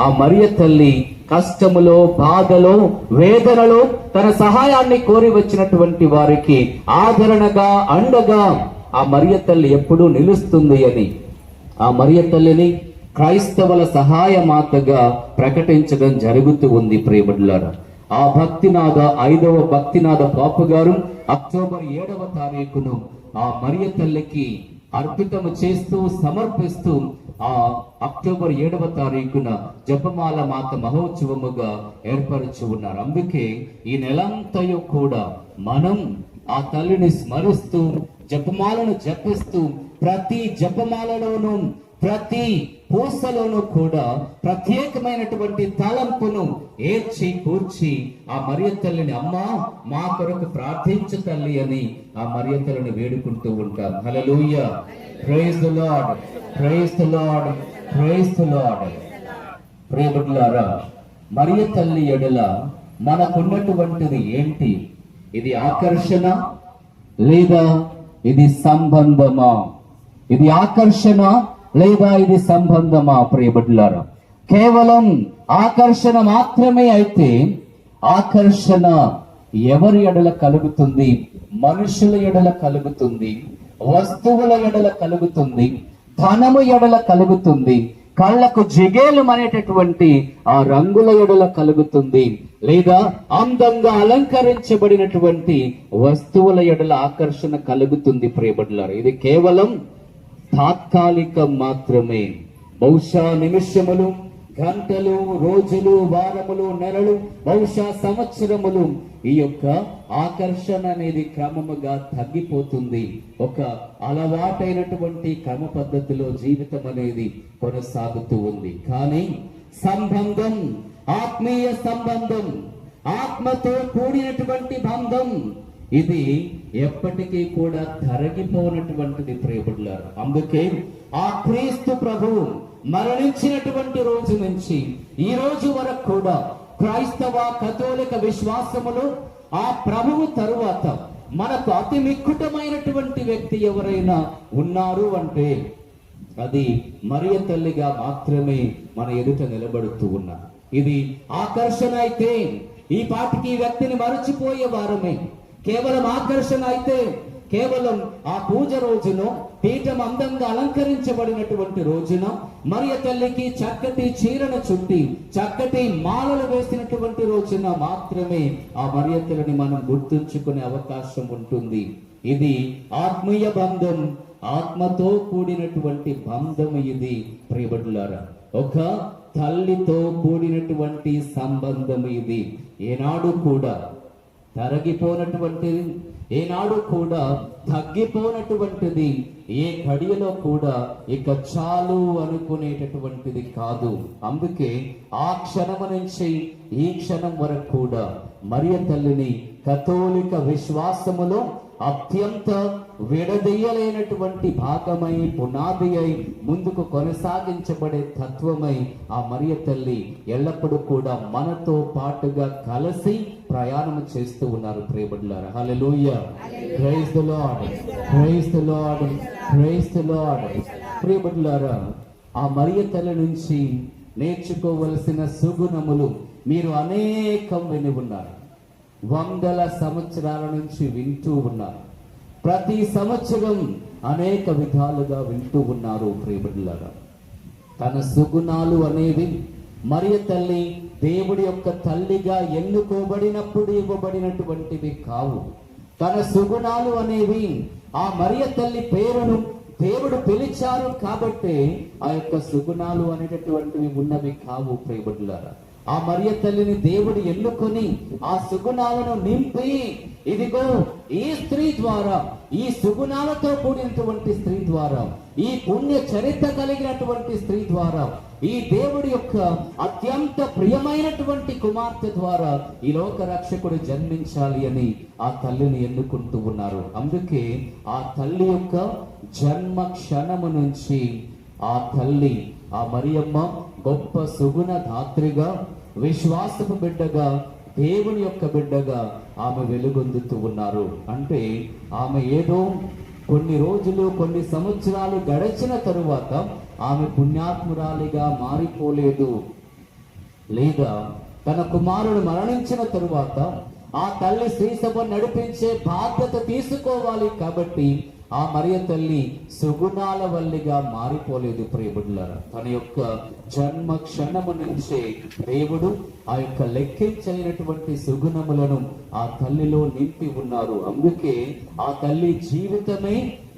ఆ మరియ తల్లి కష్టములో, బాధలో, వేదనలో తన సహాయాన్ని కోరి వచ్చినటువంటి వారికి ఆదరణగా, అండగా ఆ మరియ తల్లి ఎప్పుడూ నిలుస్తుంది అని ఆ మరియ తల్లిని క్రైస్తవుల సహాయ మాతగా ప్రకటించడం జరుగుతూ ఉంది. ప్రియబిడ్డలారా, ఆ భక్తినాథ 5వ భక్తినాథ పాపు గారు అక్టోబర్ 7వ తారీఖును ఆ మరియ తల్లికి అర్పితము చేస్తూ సమర్పిస్తూ ఆ అక్టోబర్ 7వ తారీఖున జపమాల మాత మహోత్సవముగా ఏర్పరచి ఉన్నారు. అందుకే ఈ నెలంతయు కూడా మనం ఆ తల్లిని స్మరిస్తూ జపమాలను జపిస్తూ ప్రతి జపమాలలోనూ ప్రతి పూసలోనూ కూడా ప్రత్యేకమైనటువంటి తలంపును ఏర్చి కూర్చి ఆ మరియ తల్లిని అమ్మా మా కొరకు ప్రార్థించు తల్లి అని ఆ మరియ తల్లిని వేడుకుంటూ ఉంటాం. హల్లెలూయా, praise the Lord, praise the Lord, praise the Lord. ప్రియబిడ్డలారా, మరియ తల్లి ఎడల మనకున్నటువంటిది ఏంటి? ఇది ఆకర్షణ లేదా ఇది సంబంధమా? ఇది ఆకర్షణ లేదా ఇది సంబంధమా? ప్రియబిడ్డలారా, కేవలం ఆకర్షణ మాత్రమే అయితే ఆకర్షణ ఎవరి ఎడల కలుగుతుంది? మనుషుల ఎడల కలుగుతుంది, వస్తువుల ఎడల కలుగుతుంది, ధనము ఎడల కలుగుతుంది, కళ్ళకు జిగేలు అనేటటువంటి ఆ రంగుల ఎడల కలుగుతుంది, లేదా అందంగా అలంకరించబడినటువంటి వస్తువుల ఎడల ఆకర్షణ కలుగుతుంది. ప్రియబిడ్డలారా, ఇది కేవలం తాత్కాలికం మాత్రమే. బహుశా నిమిషములు, గంటలు, రోజులు, వారములు, నెలలు, బహుశా సంవత్సరములు ఈ యొక్క ఆకర్షణ అనేది క్రమముగా తగ్గిపోతుంది. ఒక అలవాటైనటువంటి క్రమ పద్ధతిలో జీవితం అనేది కొనసాగుతూ ఉంది. కానీ సంబంధం, ఆత్మీయ సంబంధం, ఆత్మతో కూడినటువంటి బంధం ఇది ఎప్పటికీ కూడా తరగిపోనటువంటిది. ప్రియబిడ్డలారా, అందుకే ఆ క్రీస్తు ప్రభు మరణించినటువంటి రోజు నుంచి ఈ రోజు వరకు కూడా క్రైస్తవ కథోలిక విశ్వాసములో ఆ ప్రభువు తరువాత మనకు అతి మిక్కుటమైనటువంటి వ్యక్తి ఎవరైనా ఉన్నారు అంటే అది మరియ తల్లిగా మాత్రమే మన ఎదుట నిలబడుతూ ఉన్నారు. ఇది ఆకర్షణ అయితే ఈ పాటికి ఈ వ్యక్తిని మరచిపోయే వారమే. కేవలం ఆకర్షణ అయితే కేవలం ఆ పూజ రోజున పీఠం అందంగా అలంకరించబడినటువంటి రోజున మరియ తల్లికి చక్కటి చీరను చుట్టి చక్కటి మాలలు వేసినటువంటి రోజున మాత్రమే ఆ మరియ తల్లిని మనం గుర్తుంచుకునే అవకాశం ఉంటుంది. ఇది ఆత్మీయ బంధం, ఆత్మతో కూడినటువంటి బంధం ఇది. ప్రియబిడ్డలారా, ఒక తల్లితో కూడినటువంటి సంబంధం ఇది. ఏనాడు కూడా తరగిపోనటువంటిది, ఏనాడు కూడా తగ్గిపోనటువంటిది, ఏ ఘడియలో కూడా ఇక చాలు అనుకునేటటువంటిది కాదు. అందుకే ఆ క్షణము నుంచి ఈ క్షణం వరకు కూడా మరియ తల్లిని కథోలిక విశ్వాసములో అత్యంత విడదీయలేనటువంటి భాగమై, పునాది అయి, ముందుకు కొనసాగించబడే తత్వమై ఆ మరియ తల్లి ఎల్లప్పుడూ కూడా మనతో పాటుగా కలిసి ప్రయాణం చేస్తూ ఉన్నారు. ప్రియబిడ్డలారా, హల్లెలూయా, praise the Lord, praise the Lord, praise the Lord. ప్రియబిడ్డలారా, ఆ మరియ తల్లి నుంచి నేర్చుకోవలసిన సుగుణములు మీరు అనేకం విని ఉన్నారు. వందల సంవత్సరాల నుంచి వింటూ ఉన్నారు. ప్రతి సంవత్సరం అనేక విధాలుగా వింటూ ఉన్నారు. ప్రియబిడ్డలారా, తన సుగుణాలు అనేవి మరియ తల్లి దేవుడి యొక్క తల్లిగా ఎన్నుకోబడినప్పుడు ఇవ్వబడినటువంటివి కావు. తన సుగుణాలు అనేవి ఆ మరియ తల్లి పేరును దేవుడు పిలిచారు కాబట్టి ఆ యొక్క సుగుణాలు అనేటటువంటివి ఉన్నవి కావు. ప్రియబిడ్డలారా, ఆ మరియ తల్లిని దేవుడు ఎన్నుకొని ఆ సుగుణాలను నింపి, ఇదిగో ఈ స్త్రీ ద్వారా, ఈ సుగుణాలతో కూడినటువంటి స్త్రీ ద్వారా, ఈ పుణ్య చరిత్ర కలిగినటువంటి స్త్రీ ద్వారా, ఈ దేవుడి యొక్క అత్యంత ప్రియమైనటువంటి కుమార్తె ద్వారా ఈ లోక రక్షకుడు జన్మించాలి అని ఆ తల్లిని ఎన్నుకుంటూ ఉన్నారు. అందుకే ఆ తల్లి యొక్క జన్మ క్షణము నుంచి ఆ తల్లి, ఆ మరియమ్మ గొప్ప సుగుణ ధాత్రిగా, విశ్వాసపు బిడ్డగా, దేవుని యొక్క బిడ్డగా ఆమె వెలుగొందుతూ ఉన్నారు. అంటే ఆమె ఏదో కొన్ని రోజులు, కొన్ని సంవత్సరాలు గడిచిన తరువాత ఆమె పుణ్యాత్మురాలిగా మారిపోలేదు. లేదా తన కుమారుడు మరణించిన తరువాత ఆ తల్లి శ్రీ సభ నడిపించే బాధ్యత తీసుకోవాలి కాబట్టి ఆ మరియ తల్లి సుగుణాల వల్లిగా మారిపోలేదు ప్రియబుడ్లారా. తన యొక్క జన్మ క్షణము నుంచే దేవుడు ఆ యొక్క లెక్కించైనటువంటి సుగుణములను ఆ తల్లిలో నింపి ఉన్నారు. అందుకే ఆ తల్లి జీవితమే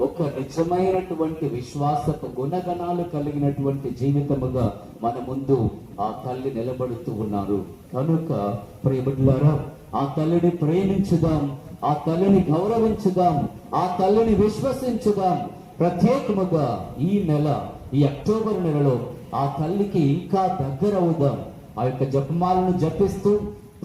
ఒక నిజమైనటువంటి విశ్వాసపు గుణగణాలు కలిగినటువంటి జీవితముగా మన ముందు ఆ తల్లి నిలబడుతూ ఉన్నారు. కనుక ప్రియబుడ్లారా, ఆ తల్లిని ప్రేమించుదాం, ఆ తల్లిని గౌరవించుదాం, ఆ తల్లిని విశ్వసించుదాం. ప్రత్యేకముగా ఈ నెల, ఈ అక్టోబర్ నెలలో ఆ తల్లికి ఇంకా దగ్గర అవుదాం. ఆ యొక్క జపమాలను జపిస్తూ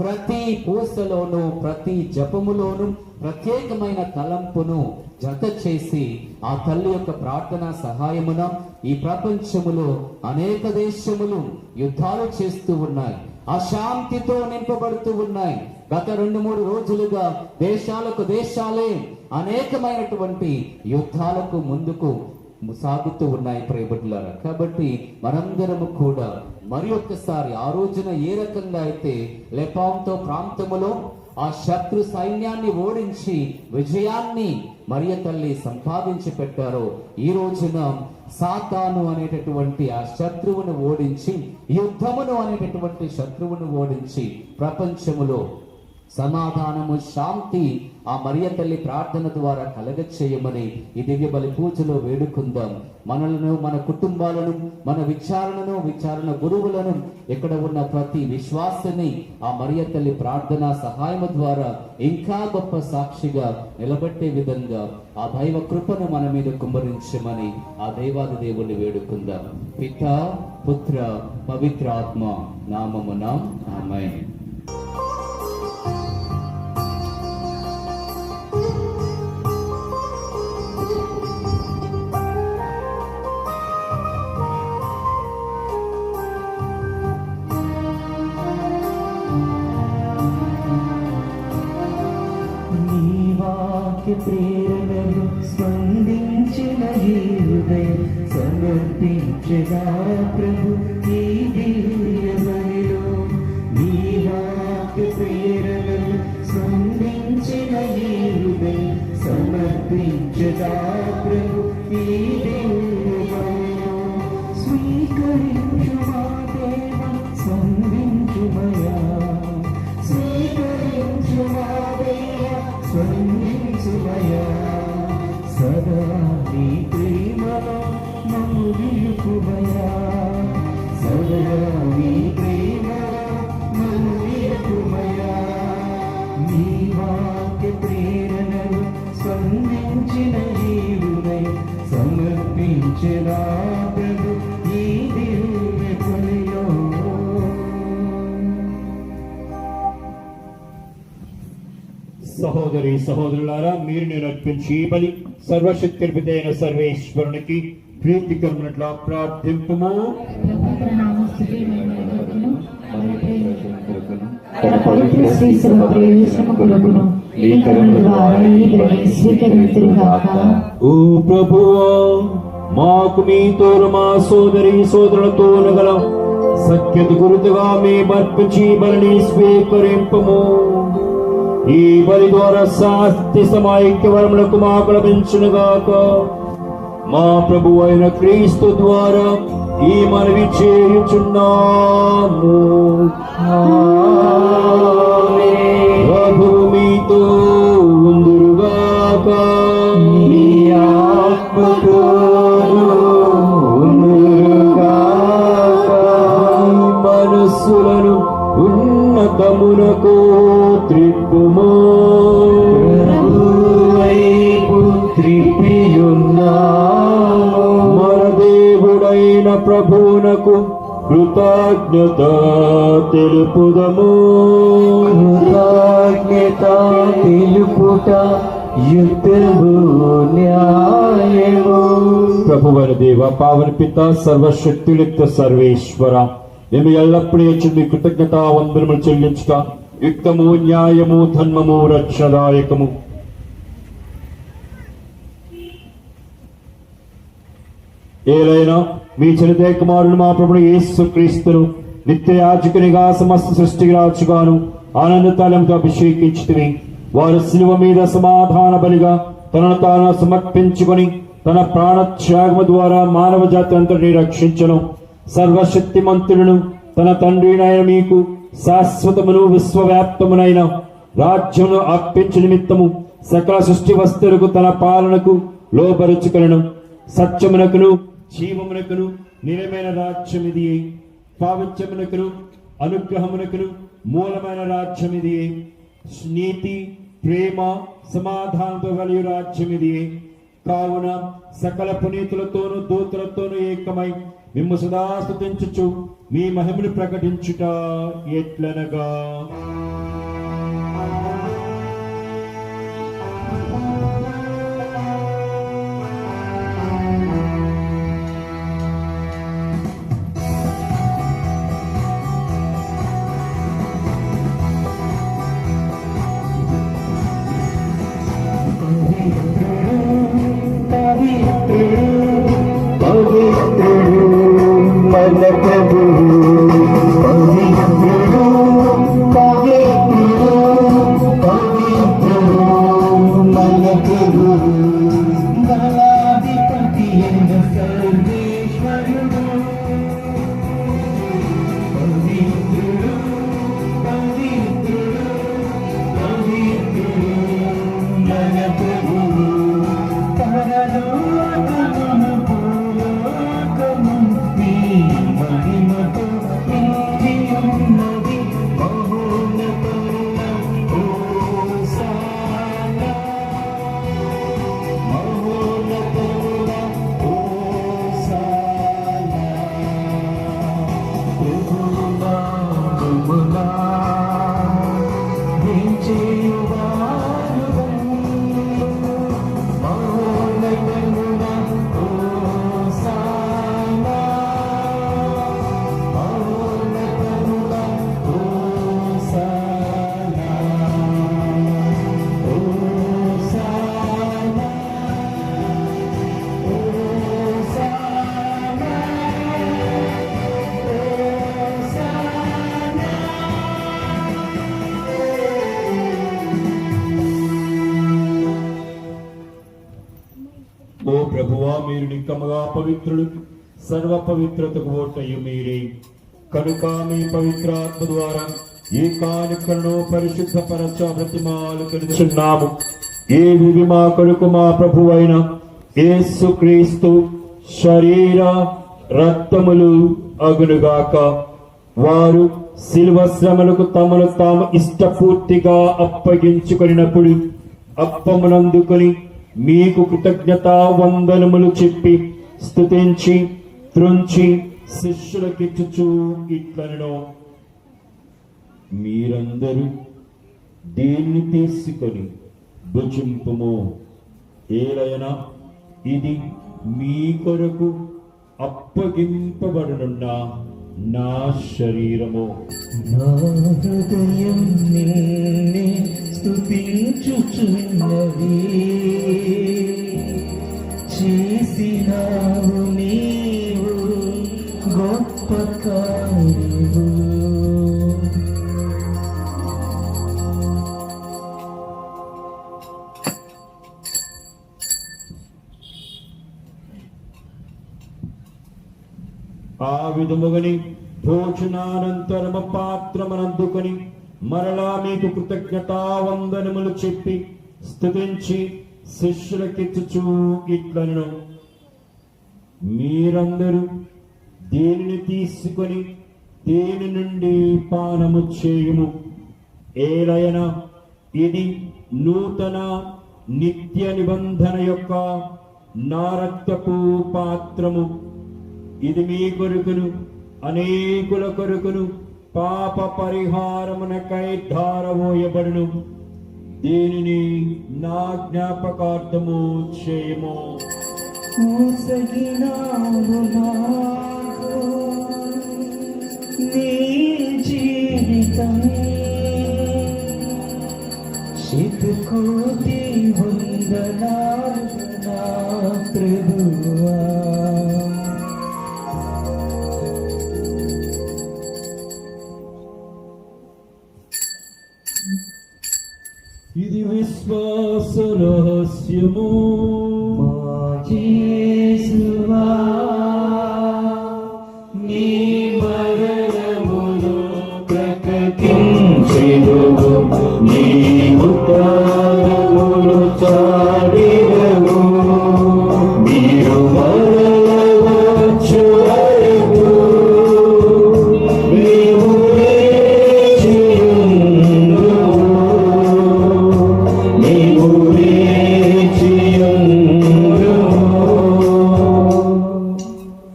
ప్రతి పూసలోను, ప్రతి జపములోను ప్రత్యేకమైన తలంపును జత చేసి ఆ తల్లి యొక్క ప్రార్థన సహాయమున ఈ ప్రపంచములో అనేక దేశములు యుద్ధాలు చేస్తూ ఉన్నాయి, అశాంతితో నింపబడుతూ ఉన్నాయి. గత 2-3 రోజులుగా దేశాలకు దేశాలే అనేకమైనటువంటి యుద్ధాలకు ముందుకు సాగుతూ ఉన్నాయి ప్రియబిడ్డలారా. కాబట్టి మనందరము కూడా మరి ఒక్కసారి ఆ రోజున ఏ రకంగా అయితే లెపాంతో ప్రాంతములో ఆ శత్రు సైన్యాన్ని ఓడించి విజయాన్ని మరియ తల్లి సంపాదించి పెట్టారో, ఈ రోజున సాతాను అనేటటువంటి ఆ శత్రువును ఓడించి, యుద్ధమును అనేటటువంటి శత్రువును ఓడించి ప్రపంచములో సమాధానము, శాంతి ఆ మరియ తల్లి ప్రార్థన ద్వారా కలగచేయమని ఈ దివ్య బలి పూజలో వేడుకుందాం. మనలను, మన కుటుంబాలను, మన విచారణ గురువులను, ఇక్కడ ఉన్న ప్రతి విశ్వాసని ఆ మరియ తల్లి ప్రార్థన సహాయము ద్వారా ఇంకా గొప్ప సాక్షిగా నిలబెట్టే విధంగా ఆ దైవ కృపను మన మీద కుమ్మరించమని ఆ దేవాది దేవుణ్ణి వేడుకుందాం. పితా, పుత్ర, పవిత్ర ఆత్మ నామమున ఆమేన్. ప్రేరణలు స్పందించిన ఈ హృదయం సమర్పించగా ప్రభు ఈ దివ్య బలిలో. నీ వాక్య ప్రేరణలు స్పందించిన ఈ హృదయం సమర్పించగా ప్రభు ఈ దివ్య బలిలో. స్వీకరించు మా దేవ స్పందించుమయా, స్వీకరించు మా దేవ స్పందించుమయా. సదా నీ ప్రేమలో నన్ను నిలుపుమయా, సదా నీ ప్రేమలో నన్ను నిలుపుమయా. నీ వాక్య ప్రేరణలు స్పందించిన ఈ హృదయం సమర్పించరా ప్రభు ఈ దివ్య బలిలో. సహోదరి సహోదరులారా, మీరు నేను అర్పించి ఈ బలి సర్వశక్తిర్పితైన సర్వేశ్వరునికి ప్రీతికరమునట్లా ప్రార్థింపుము. ఓ ప్రభువా, మాకు మీతోను మా సోదరి సోదరులతోను గల సఖ్యత గురుతుగా మేము అర్పించి బలిని స్వీకరింపము. ఈ బలి ద్వారా శాంతి సమైక్య వరములకు మాకు లభించునుగాక. మా ప్రభు అయిన క్రీస్తు ద్వారా ఈ మనవి చేయుచున్నాము. ప్రభువు మీతో ఉందురుగాక. నీ ఆత్మతోను ఉందురుగాక. మనస్సులను ఉన్నతమునకు త్రిప్పుము. మన దేవుడైన ప్రభువునకు కృతజ్ఞత తెలుపుదము. కృతజ్ఞత తెలుపుట యుక్తము న్యాయము. ప్రభువైన దేవ, పావన పిత, సర్వశక్తులిక్త సర్వేశ్వర, మేము ఎల్లప్పుడూ మీ కృతజ్ఞత వందనములు చెల్లించుట యుక్తము, న్యాయము, ధర్మము, రక్షదాయకము. ఏలైనా మీ చరిత్ర కుమారుడు మా ప్రభుడు యేసు క్రీస్తును నిత్య యాజకునిగా సమస్త సృష్టికి రాజుగాను ఆనంద తలంతో అభిషేకించితివి. వారు శిలువ మీద సమాధాన బలిగా తనను తాను సమర్పించుకొని తన ప్రాణత్యాగము ద్వారా మానవ జాతి అంతటిని రక్షించను. సర్వశక్తిమంతులను తన తండ్రినైన మీకు శాశ్వతమును విశ్వవ్యాప్తమునైన రాజ్యమును అర్పించు నిమిత్తము సకల సృష్టి వస్తువులకు తన పాలనకు లోపరుచుకొనెను. సత్యమునకును జీవమునకును నిలమైన రాజ్యం ఇది. పావిత్యమునకును అనుగ్రహమునకును మూలమైన రాజ్యం ఇది. నీతి ప్రేమ సమాధానంతో కలిగి రాజ్యం ఇది. కావున సకల పునీతులతోనూ దూతలతోనూ ఏకమై మిమ్ము సదా స్తుతించుచు మీ మహిమను ప్రకటించుట ఎట్లనగా, పవిత్రుడు మన ప్రభువు, పవిత్రుడు పవిత్రుడు పవిత్రుడు మన ప్రభువు, బలాధిపతి అయిన సర్వేశ్వరుడు, పవిత్రుడు పవిత్రుడు పవిత్రుడు మన ప్రభువు, పరలోకము భూలోకము నీ మహిమతో నిండి ఉన్నది. మహోన్నతమున హోసానా, మహోన్నతమున హోసానా. ప్రభువు నామమున విజయవారు మహోన్నతమున హోసానా, మహోన్నతమున హోసానా, హోసానా, హోసానా, హోసానా. ఓ ప్రభువా, మీరు నిక్కముగా పవిత్రులు, సర్వ పవిత్రతకు ఓటయ్యు మీరే. కనుక మీ పవిత్రాత్మ ద్వారా ఈ కానుకలను పరిశుద్ధపరచ బ్రతిమాలు తెలుసున్నాము. ఇవి మా కొడుకు మా ప్రభువైన యేసుక్రీస్తు శరీర రక్తములు అగునుగాక. వారు శిలువ శ్రమలకు తమను తాము ఇష్టపూర్తిగా అప్పగించుకొనినప్పుడు అప్పమునందుకొని మీకు కృతజ్ఞతా వందనములు చెప్పి స్తుతించి త్రుంచి శిష్యులకిచ్చుచు ఇట్లనెను, మీరందరూ దీన్ని తీసుకొని భుజింపుము. ఏలైనా ఇది మీ కొరకు అప్పగింపబడునున్న నా శరీరము. నా హృదయం నిన్నే స్తుతించుచున్నది, చేసినావు నీవు గొప్ప కార్యము. ఆ విధముగని భోజనానంతరము పాత్రమనందుకొని మరలా మీకు కృతజ్ఞతా వందనములు చెప్పి స్తుతించి శిష్యులకిచ్చుచు ఇట్లనెను, మీరందరూ దీనిని తీసుకొని దీని నుండి పానము చేయుము. ఏలైనా ఇది నూతన నిత్య నిబంధన యొక్క నా రక్తపు పాత్రము. ఇది మీ కొరకును అనేకుల కొరకును పాప పరిహారమునకై ధారవోయబడును. దీనిని నా జ్ఞాపకార్థము చేయము. మోసగినావు నాకు నీ జీవితం, శతకోటి వందనాలు నా ప్రభువా. ఇది విశ్వాస రహస్యము.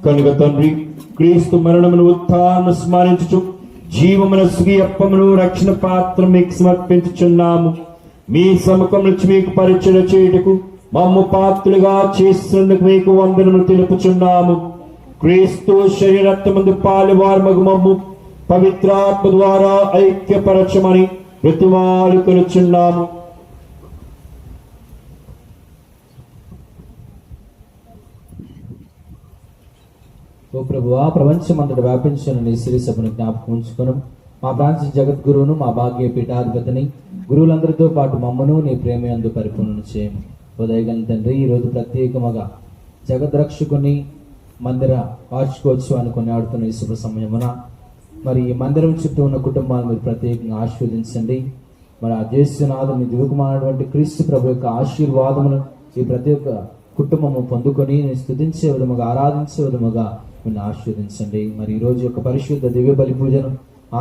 కనుక తండ్రి, క్రీస్తు మరణమును ఉత్థానమును స్మరించుచు జీవమున సుగియప్పమును రక్షణ పాత్ర మీకు సమర్పించుచున్నాము. మీ సముఖం నుంచి మీకు పరిచయ చేయుటకు మమ్ము పాత్రులుగా చేసినందుకు మీకు వందనములు తెలుపుచున్నాము. క్రీస్తు శరీరత్వమందు పాలువారమగు మమ్ము పవిత్రాత్మ ద్వారా ఐక్యపరచమని ప్రతిమాలు కొనుచున్నాము. ఓ ప్రభువా, ప్రపంచమంతటి వ్యాపించిన నీ సిరి సభను జ్ఞాపకం ఉంచుకును. మా ఫ్రాన్సిస్ జగద్గురువును, మా భాగ్య పీఠాధిపతిని, గురువులందరితో పాటు మమ్మను నీ ప్రేమ యందు పరిపూర్ణ చేయము. ఉదయగల తండ్రి, ఈరోజు ప్రత్యేకముగా జగద్రక్షకుని మందిర వార్షికోత్సవాన్ని కొనియాడుతున్న ఈ శుభ సమయమున మరి ఈ మందిరం చుట్టూ ఉన్న కుటుంబాలను మీరు ప్రత్యేకంగా ఆశీర్వదించండి. మరి ఆ జ్యేష్ఠనాథుని దిగుకుమానటువంటి క్రీస్తు ప్రభు యొక్క ఆశీర్వాదమును ఈ ప్రతి ఒక్క కుటుంబము పొందుకొని నేను స్తుతించే విధముగా, ఆరాధించే విధముగా మీరు ఆశీర్వదించండి. మరి ఈ రోజు యొక్క పరిశుద్ధ దివ్య బలి పూజను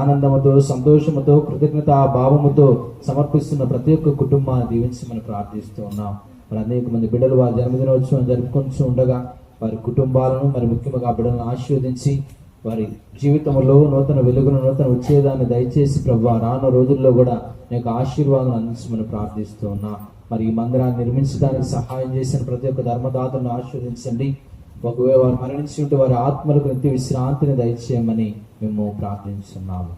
ఆనందముతో, సంతోషముతో, కృతజ్ఞతా భావముతో సమర్పిస్తున్న ప్రతి ఒక్క కుటుంబాన్ని దీవించమని ప్రార్థిస్తూ ఉన్నాం. మరి అనేక మంది బిడ్డలు వారి జన్మదినోత్సవం జరుపుకుంటూ ఉండగా వారి కుటుంబాలను, మరి ముఖ్యంగా బిడ్డలను ఆశీర్వదించి వారి జీవితంలో నూతన వెలుగును, నూతన ఉచ్ఛేదాన్ని దయచేసి ప్రభువా రానున్న రోజుల్లో కూడా నీకు ఆశీర్వాదం అందించమని ప్రార్థిస్తూ ఉన్నా. మరి ఈ మందిరాన్ని నిర్మించడానికి సహాయం చేసిన ప్రతి ఒక్క ధర్మదాతను ఆశీర్వదించండి. ఒకవేళ వారు మరణించి ఉంటే వారి ఆత్మలకు నిత్య విశ్రాంతిని దయచేయమని మేము ప్రార్థిస్తున్నాము.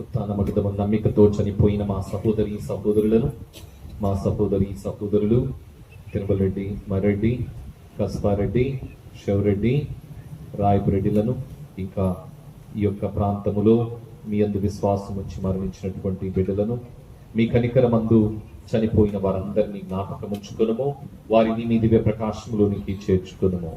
ఉత్థానమగుదము నమ్మికతో చనిపోయిన మా సహోదరి సహోదరులు తిరుమలరెడ్డి, మరెడ్డి, కస్పారెడ్డి, శివరెడ్డి, రాయపురెడ్డిలను, ఇంకా ఈ యొక్క ప్రాంతములో మీ అందు విశ్వాసం వచ్చి మరణించినటువంటి బిడ్డలను, మీ కనికరమందు చనిపోయిన వారందరినీ జ్ఞాపకం ఉంచుకొనుము. వారిని మీ దివ్య ప్రకాశములోనికి చేర్చుకొనుము.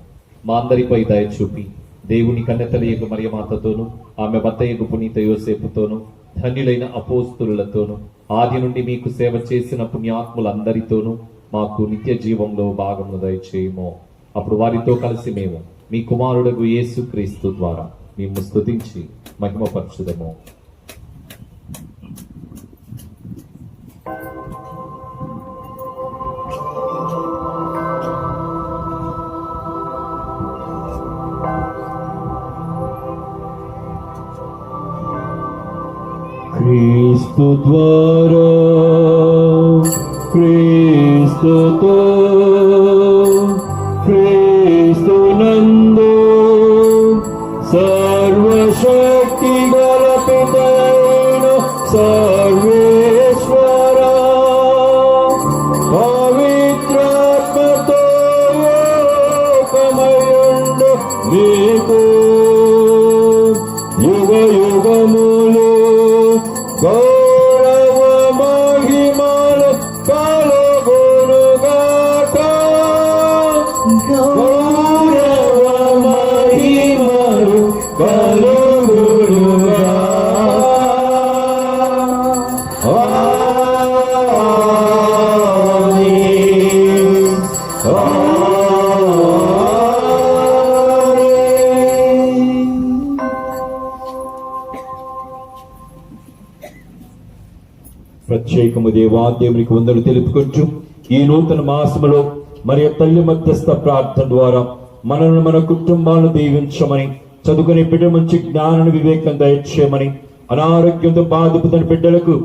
మా అందరిపై దయ చూపి దేవుని కన్నెతలయగు మరియమాతతోను, ఆమె భర్తయగు పునీత యోసేపుతోను, ధన్యులైన అపోస్తులతోను, ఆది నుండి మీకు సేవ చేసిన పుణ్యాత్ములందరితోనూ మాకు నిత్య జీవంలో భాగమును దయచేయము. అప్పుడు వారితో కలిసి మేము మీ కుమారుడగు యేసు క్రీస్తు ద్వారా మేము స్తుతించి మహిమపరచుదము. క్రీస్తు ద్వారా, క్రీస్తుతో, క్రీస్తునందు సర్వశక్తి గల పితయైన సర్వేశ్వర పవిత్రాత్మతో ఏకమయుండు మీకు యుగ యుగములు గౌరవ మహిమలు కలుగునుగాక. గౌరవ మహిమలు కలుగునుగాక. ఆమేన్. ప్రత్యేకము దేవా, దేవునికి వందలు తెలుపుకుంటూ ఈ నూతన మాసములో మరి తల్లి మధ్యస్థ ప్రార్థన ద్వారా మనల్ని, మన కుటుంబాలను దీవించమని, చదువుకునే బిడ్డ మంచి జ్ఞానాన్ని, వివేకం దయచేయమని, అనారోగ్యంతో బాధపడుతున్న బిడ్డలకు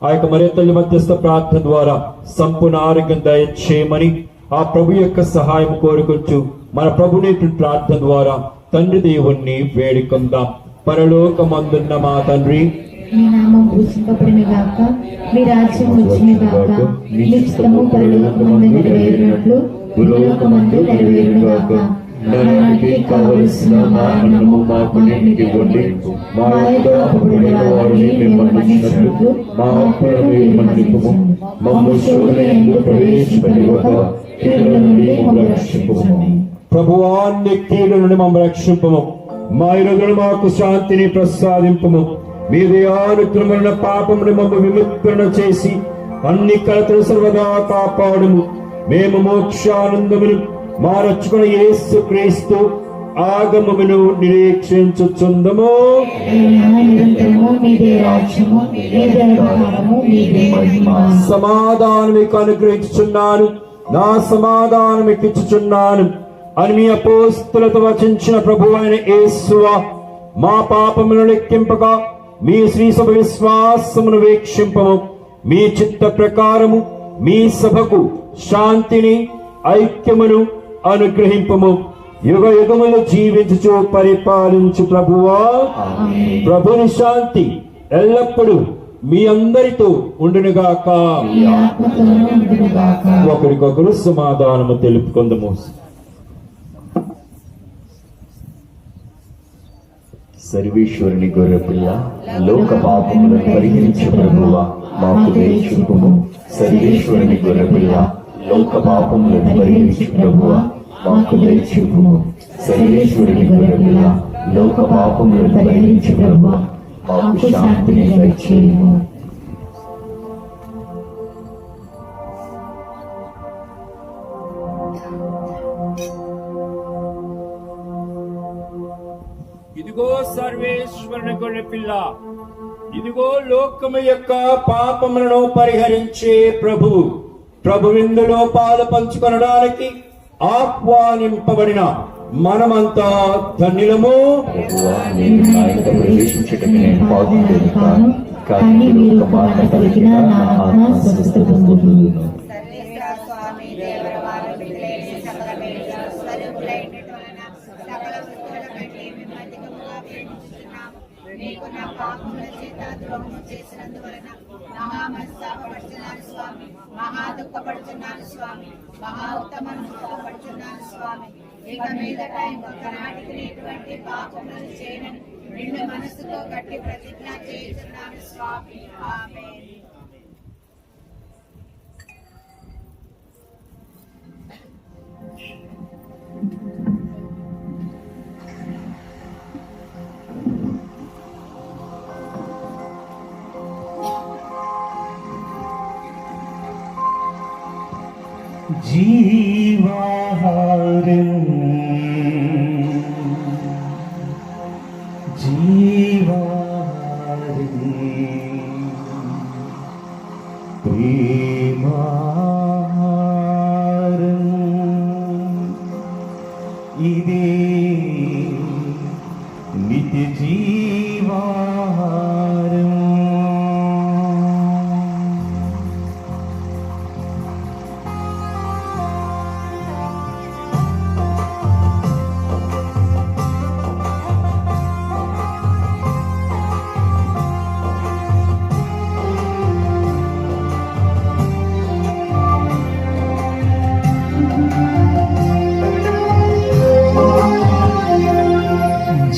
ఆ యొక్క మరి తల్లి మధ్యస్థ ప్రార్థన ద్వారా సంపూర్ణ ఆరోగ్యం దయచేయమని ఆ ప్రభు యొక్క సహాయం కోరుకుంటూ మన ప్రభుని ప్రార్థన ద్వారా తండ్రి దేవుణ్ణి వేడుకుందాం. పరలోకమందున్న మా తండ్రి, మీ నామం పూజింపబడిన గాక, మీ రాజ్యం వచ్చిన గాక, మీ చిత్తము పరలోకమందు నెరవేరినట్లు భూలోకమందు నెరవేరును గాక. నానాటికి కావలసిన మా అన్నము మాకు నేటికి ఇవ్వండి. మా యొక్క అప్పుడైన వారిని మేము మన్నించినట్లు మా అప్పులను మీరు మన్నింపుము. మమ్ము శోధన యందు ప్రవేశపెట్టవక కీడుల నుండి మమ్ము రక్షింపుము. ప్రభువా, నీ కీడు నుండి మమ్మల్ని రక్షింపుము. మా ఇరువురు మాకు శాంతిని ప్రసాదింపుము. మీ దయానుగ్రహమున పాపమును మమ్మ విముక్తులను చేసి అన్ని కలతలు సర్వదా కాపాడుము. మేము మోక్షానందమును మా రక్షకుడు యేసు క్రీస్తు ఆగమమును నిరీక్షించుచుందము. నిరంతరము మీదే రాజ్యము, మీదే అధికారము, మీదే మహిమ. సమాధానం మీకు అనుగ్రహించుచున్నాను, నా సమాధానం మీకు ఇచ్చుచున్నాను. అని మీ అపోస్తులతో వచించిన ప్రభు అయిన యేసువా, మా పాపములను లెక్కింపగా మీ శ్రీ సభ విశ్వాసమును వీక్షింపము. మీ చిత్త ప్రకారము మీ సభకు శాంతిని ఐక్యమును అనుగ్రహింపము. యుగ యుగములు జీవించుచు పరిపాలించు ప్రభువా, ప్రభుని శాంతి ఎల్లప్పుడూ మీ అందరితో ఉండునుగాక. మీ ఆత్మతోనూ ఉండునుగాక. ఒకరికొకరు సమాధానము తెలుపుకుందము. సర్వేశ్వరుని గొర్రెపిల్ల, లోక పాపములను పరిహరించు ప్రభువా, మాకు దయ చూపుము. సర్వేశ్వరుని గొర్రెపిల్ల, లోక పాపములను పరిహరించు ప్రభువా, మాకు దయ చూపుము. సర్వేశ్వరుని గొర్రెపిల్ల, లోక పాపములను పరిహరించు ప్రభువా, మాకు శాంతిని దయచేయుము. ఇదిగో సర్వేశ్వరుని గొర్రె పిల్ల, ఇదిగో లోకము యొక్క పాపములను పరిహరించే ప్రభువు. ప్రభు విందులో పాలు పంచుకొనడానికి ఆహ్వానింపబడిన మనమంతా ధన్యులము. ప్రభువా, నేను నా ఇంట ప్రవేశించుటకు నేను పాత్రుడను కాను, కానీ మీరు ఒక మాట పలికినా నా ఆత్మ స్వస్థత పొందును. సర్వేశ్వర స్వామి దేవర వారు విగ్రహించి సకల మేలుల స్వరూపులైనటువంటి వలన సకల వృత్తుల కంటే మిమ్మల్నికముగా ప్రేమించుచున్నాము. మీకు నా పాపముల చేత ద్రోహము చేసినందువలన మహా మనస్తాపడుచున్నాను స్వామి, మహా దుఃఖపడుచున్నాను స్వామి, మహా ఉత్తమను దుఃఖపడుచున్నాను స్వామి. ఇక మీదట ఇంకొక నాటికి ఎటువంటి పాపములను చేయనని నిండు మనస్సుతో గట్టి ప్రతిజ్ఞ చేయుచున్నాను స్వామి. ఆమేన్. జీవాహారం జీవాహారం ప్రేమాహారం ఇదే నిత్య జీవాహారం.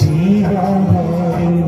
జీవాహారం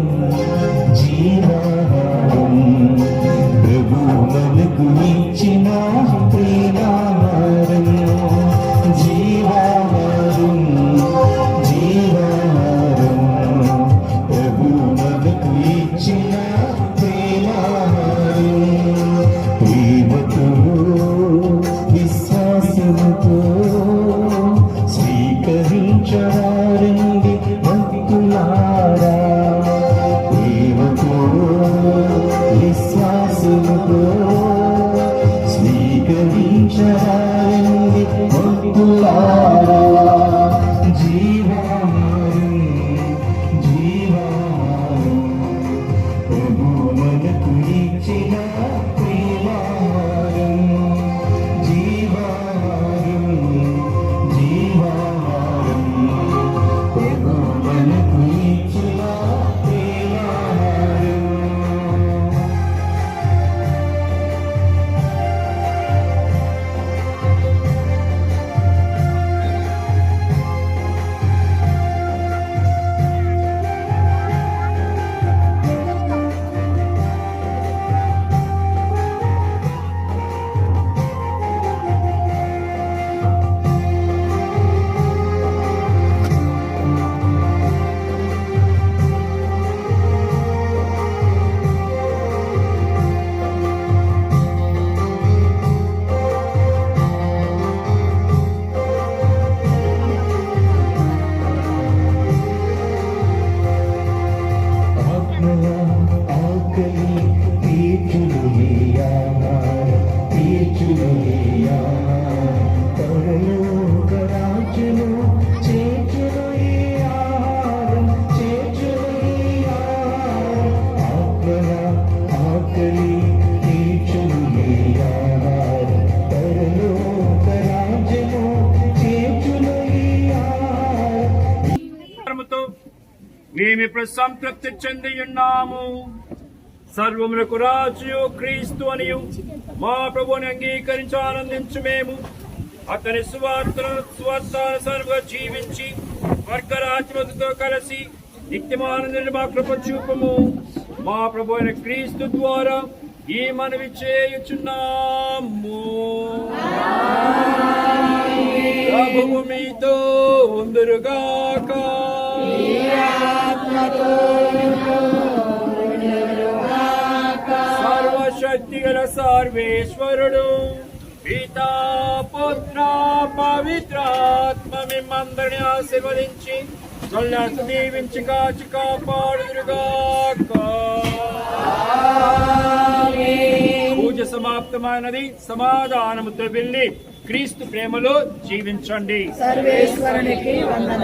మేమిప్పుడు సంతృప్తి చెంది ఉన్నాము. సర్వములకు రాజు క్రీస్తు అనియు మా ప్రభువుని అంగీకరించి ఆనందించు మేము అతని స్వార్థాల సర్వ జీవించి వర్గరాజ్యముతో కలిసి నిత్యమానందని మా కృప చూపము. మా ప్రభు అయిన క్రీస్తు ద్వారా ఈ మనవి చేయుచున్నాము. ప్రభువు మీతో ఉందురుగాక. సర్వశక్తిగల సర్వేశ్వరుడు పితా పుత్ర పవిత్రాత్మ మిమ్మందరిని ఆశీర్వదించి చల్లని దీవించి కాచి కాపాడుదురుగాక. పూజ సమాప్తమైనది. సమాధానముతో వెళ్ళి క్రీస్తు ప్రేమలో జీవించండి. సర్వేశ్వరునికి వందనం.